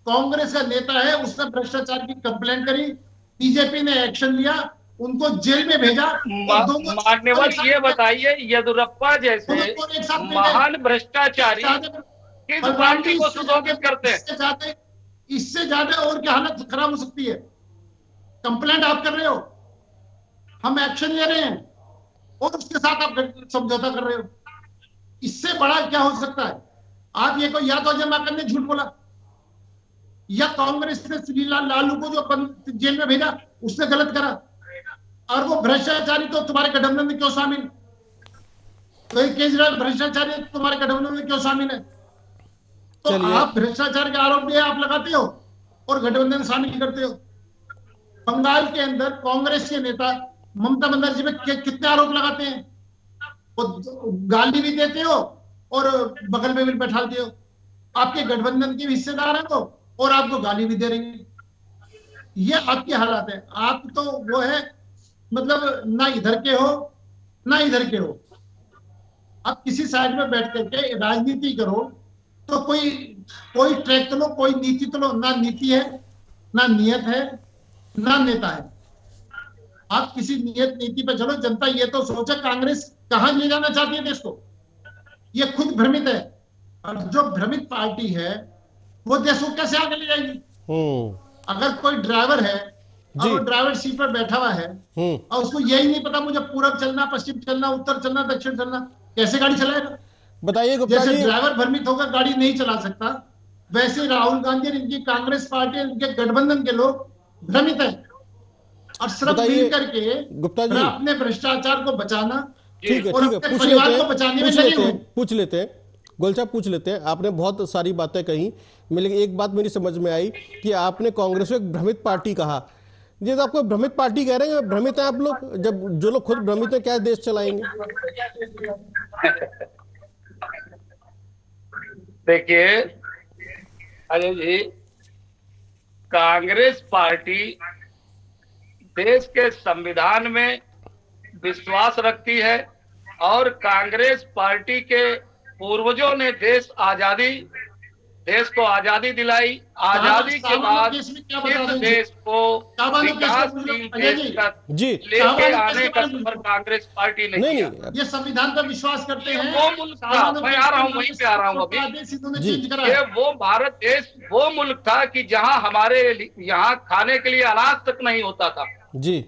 कांग्रेस का नेता है, उसने भ्रष्टाचार की कंप्लेंट करी, बीजेपी ने एक्शन लिया, उनको जेल में भेजा। मान्यवर ये बताइए, येदियुरप्पा जैसे महान भ्रष्टाचारी किस पार्टी को सुशोभित करते हैं? इससे ज्यादा और क्या हालत खराब हो सकती है? कंप्लेंट आप कर रहे हो, हम एक्शन ले रहे हैं, और उसके साथ आप समझौता कर रहे हो। इससे बड़ा क्या हो सकता है? आप ये को, या तो अजय माकन ने झूठ बोला, या कांग्रेस ने श्रीलाल लालू को जो जेल में भेजा उसने गलत करा, और वो भ्रष्टाचारी तो तुम्हारे गठबंधन में क्यों शामिल? तो केजरीवाल भ्रष्टाचारी तुम्हारे गठबंधन में क्यों शामिल है? तो आप भ्रष्टाचार के आरोप भी आप लगाते हो और गठबंधन शामिल करते हो। बंगाल के अंदर कांग्रेस के नेता ममता बनर्जी पे कितने आरोप लगाते हैं, वो गाली भी देते हो और बगल में भी बैठाते हो। आपके गठबंधन के हिस्सेदार हैं वो, और आपको गाली भी दे रही है। ये आपकी हालात है। आप तो वो है, मतलब ना इधर के हो ना इधर के हो। आप किसी साइड में बैठ करके राजनीति करो तो कोई ट्रैक तो लो, कोई नीति तो लो। ना नीति है, ना नियत है, ना नेता है। आप किसी नियत नीति पर चलो। जनता ये तो सोचे कांग्रेस कहां ले जाना चाहती है देश को। ये खुद भ्रमित है, और जो भ्रमित पार्टी है वो देश को कैसे आगे ले जाएगी? अगर कोई ड्राइवर है और वो ड्राइवर सीट पर बैठा हुआ है और उसको यही नहीं पता मुझे पूरब चलना, पश्चिम चलना, उत्तर चलना, दक्षिण चलना, कैसे गाड़ी चलाएगा? बताइए गुप्ता जी। जैसे ड्राइवर भ्रमित होकर गाड़ी नहीं चला सकता, वैसे राहुल गांधी और इनकी कांग्रेस पार्टी, इनके गठबंधन के लोग भ्रमित है, और सब मिल करके गुप्ता जी अपने भ्रष्टाचार को बचाना, ठीक है, और अपने परिवार को बचाने में लगे हुए। पूछ लेते हैं गोयल साहब, पूछ लेते हैं। आपने बहुत सारी बातें कही, लेकिन एक बात मेरी समझ में आई कि आपने कांग्रेस को एक भ्रमित पार्टी कहा। ये तो आपको भ्रमित पार्टी कह रहे हैं, भ्रमित है आप लोग? जब जो लोग खुद भ्रमित है, क्या देश चलाएंगे? देखिए अजय जी, कांग्रेस पार्टी देश के संविधान में विश्वास रखती है, और कांग्रेस पार्टी के पूर्वजों ने देश को आजादी दिलाई। आजादी के बाद इस देश को विकासशील देश का लेके आने का सफर कांग्रेस पार्टी ने किया। ये संविधान पर विश्वास करते हैं। वो मुल्क था, मैं आ रहा हूँ, वहीं पे आ रहा हूँ अभी। ये वो भारत देश वो मुल्क था कि जहाँ हमारे यहाँ खाने के लिए अनाज तक नहीं होता था जी,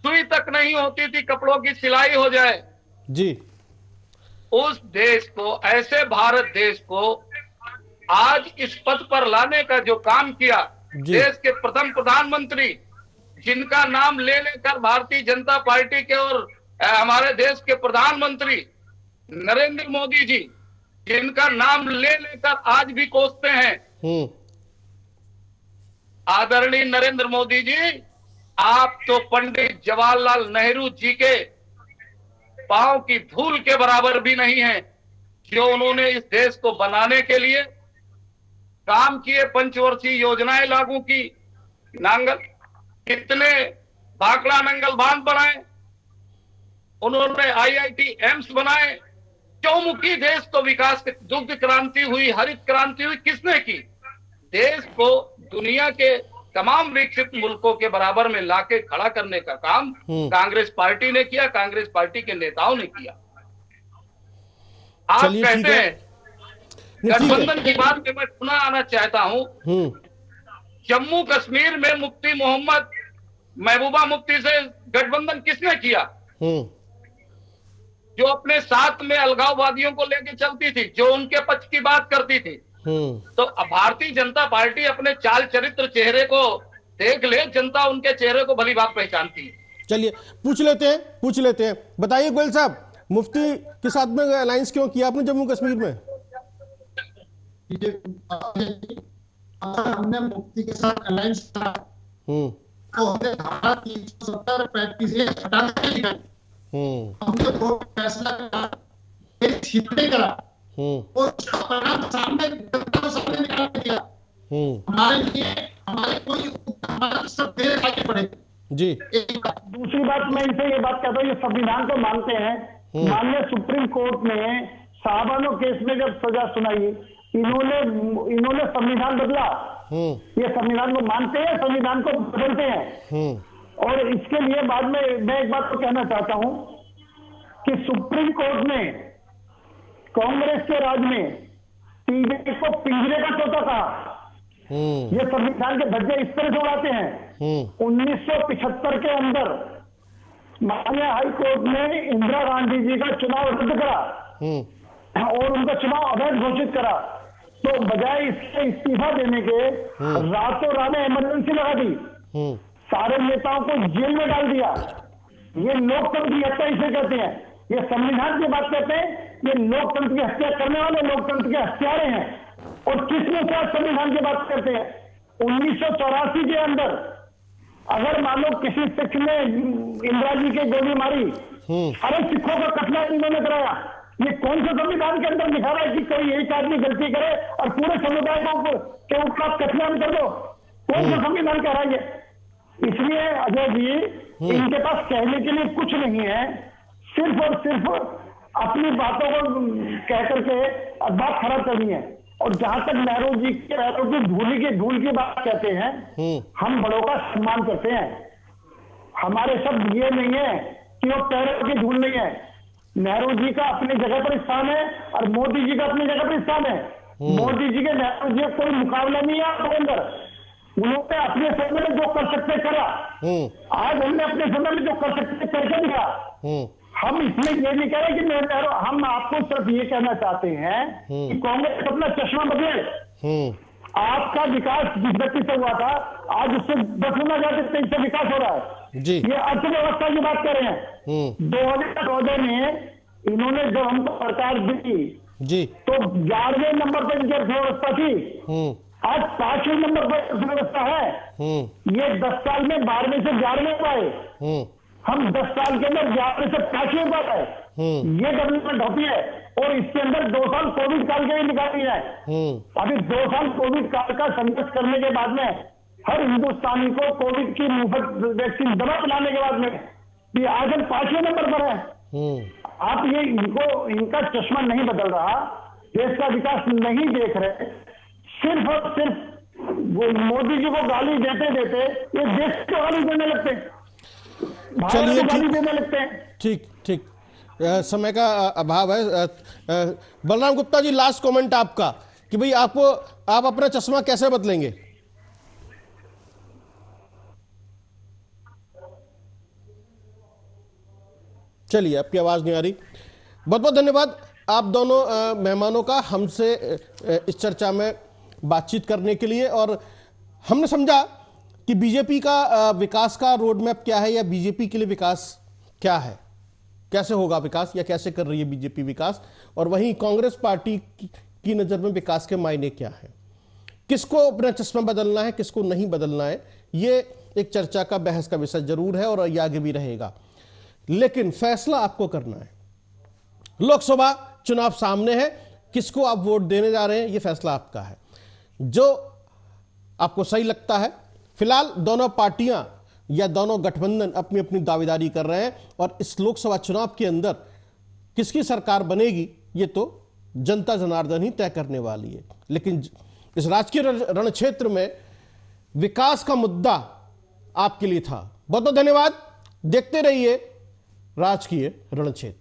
सुई तक नहीं होती थी, कपड़ों की सिलाई हो जाए जी। उस देश को, ऐसे भारत देश को आज इस पद पर लाने का जो काम किया, देश के प्रथम प्रधानमंत्री, जिनका नाम ले लेकर भारतीय जनता पार्टी के और हमारे देश के प्रधानमंत्री नरेंद्र मोदी जी, जिनका नाम ले लेकर आज भी कोसते हैं, आदरणीय नरेंद्र मोदी जी, आप तो पंडित जवाहरलाल नेहरू जी के पांव की धूल के बराबर भी नहीं है, जो उन्होंने इस देश को बनाने के लिए काम किए। पंचवर्षीय योजनाएं लागू की, कितने भाखड़ा नंगल बांध बनाए उन्होंने, IIT एम्स बनाए, चौमुखी देश को विकास, दुग्ध क्रांति हुई, हरित क्रांति हुई, किसने की? देश को दुनिया के तमाम विकसित मुल्कों के बराबर में लाके खड़ा करने का काम कांग्रेस पार्टी ने किया, कांग्रेस पार्टी के नेताओं ने किया। आप कहते हैं गठबंधन की बात में मैं पुनः आना चाहता हूं। जम्मू कश्मीर में मुफ्ती मोहम्मद महबूबा मुफ्ती से गठबंधन किसने किया? जो अपने साथ में अलगाववादियों को लेकर चलती थी, जो उनके पक्ष की बात करती थी। तो भारतीय जनता पार्टी अपने चाल चरित्र, चेहरे को देख ले, जनता उनके चेहरे को भली बात पहचानती है। चलिए पूछ लेते हैं। बताइए गोयल साहब, मुफ्ती के साथ में अलायंस क्यों किया आपने जम्मू कश्मीर में? हमने मुफ्ती के साथ अलायंस किया तो हमने धारा 370 35 हटा दिया। हमने वो फैसला करा और उसका परिणाम सामने निकाल दिया। हमारे लिए हमारे सब देर आगे बढ़े जी। दूसरी बात, मैं इनसे ये बात कहता हूँ, ये संविधान को मानते हैं। माननीय सुप्रीम कोर्ट ने साहबानो केस में जब सजा सुनाई, इन्होंने संविधान बदला। ये संविधान को मानते हैं, संविधान को बदलते हैं। और इसके लिए बाद में मैं एक बात तो कहना चाहता हूं कि सुप्रीम कोर्ट ने कांग्रेस के राज में सीबीआई को पिंजरे का तोता कहा। ये संविधान के धज्जे इस तरह से उड़ाते हैं। 1975 के अंदर माननीय हाई कोर्ट ने इंदिरा गांधी जी का चुनाव रद्द करा और उनका चुनाव अवैध घोषित करा। तो बजाय इसके इस्तीफा देने के रातों रात इमरजेंसी लगा दी, सारे नेताओं को जेल में डाल दिया। ये लोकतंत्र की हत्या इसे कहते हैं। ये संविधान की बात करते हैं, ये लोकतंत्र की हत्या करने वाले लोकतंत्र के हत्यारे हैं। और किसने साथ संविधान की बात करते हैं? 1984 के अंदर अगर मान लो किसी सिख ने इंदिरा जी की गोली मारी, अरे सिखों का कत्ल इन्होंने कराया। ये कौन सा संविधान के अंदर लिखा रहा है कि कोई एक आदमी गलती करे और पूरे समुदाय के ऊपर आप कत्लेआम कर दो? कौन सा संविधान कह रहा है? इसलिए अजय जी, इनके पास कहने के लिए कुछ नहीं है, सिर्फ और सिर्फ अपनी बातों को कह करके बात खराब करनी है। और जहां तक नेहरू जी की धूल की बात कहते हैं, हम बड़ों का सम्मान करते हैं। हमारे शब्द ये नहीं है कि वो पैरों की धूल नहीं है, नेहरू जी का अपनी जगह पर स्थान है और मोदी जी का अपनी जगह पर स्थान है। मोदी जी के नेहरू जी का कोई मुकाबला नहीं है आपके अंदर। उन्होंने अपने समय में जो कर सकते करा, आज हमने अपने समय में जो कर सकते करके दिखा। हम इसमें ये नहीं कह रहे कि नेहरू, हम आपको सिर्फ ये कहना चाहते हैं कि कांग्रेस अपना चश्मा बदले। आपका विकास जिस गति से हुआ था, आज उससे 10 गुना ज्यादा तेजी से विकास हो रहा है जी। ये अर्थव्यवस्था की बात कर रहे हैं। 2014 में इन्होंने जब हमको सरकार दी जी तो 11वें नंबर पर इनकी अर्थव्यवस्था थी, आज 5वें नंबर पर अर्थव्यवस्था है। ये 10 साल में 12वें से 11वें पाए, हम 10 साल के अंदर 11वें से 5वें पाए। ये डेवलपमेंट होती है और इसके अंदर 2 साल कोविड काल के भी निकाली है। अभी 2 साल कोविड काल का संघर्ष करने के बाद में हर हिंदुस्तानी को कोविड की मुफ्त वैक्सीन दवा पिलाने के बाद में ये आज हम 5वें नंबर पर है। आप ये इनका चश्मा नहीं बदल रहा, देश का विकास नहीं देख रहे, सिर्फ और सिर्फ वो मोदी जी को गाली देते देते ये देश को गाली देने लगते हैं, चलिए गाली देने लगते हैं। ठीक ठीक, समय का अभाव है। बलराम गुप्ता जी, लास्ट कमेंट आपका कि भाई आप अपना चश्मा कैसे बदलेंगे? चलिए, आपकी आवाज नहीं आ रही। बहुत बहुत धन्यवाद आप दोनों मेहमानों का हमसे इस चर्चा में बातचीत करने के लिए। और हमने समझा कि बीजेपी का विकास का रोड मैप क्या है, या बीजेपी के लिए विकास क्या है, कैसे होगा विकास, या कैसे कर रही है बीजेपी विकास, और वहीं कांग्रेस पार्टी की नजर में विकास के मायने क्या है, किसको अपना चश्मा बदलना है, किसको नहीं बदलना है। ये एक चर्चा का, बहस का विषय जरूर है और ये आगे भी रहेगा, लेकिन फैसला आपको करना है। लोकसभा चुनाव सामने है, किसको आप वोट देने जा रहे हैं, यह फैसला आपका है, जो आपको सही लगता है। फिलहाल दोनों पार्टियां या दोनों गठबंधन अपनी अपनी दावेदारी कर रहे हैं, और इस लोकसभा चुनाव के अंदर किसकी सरकार बनेगी ये तो जनता जनार्दन ही तय करने वाली है। लेकिन इस राजकीय रण क्षेत्र में विकास का मुद्दा आपके लिए था। बहुत बहुत धन्यवाद। देखते रहिए राजकीय रण क्षेत्र।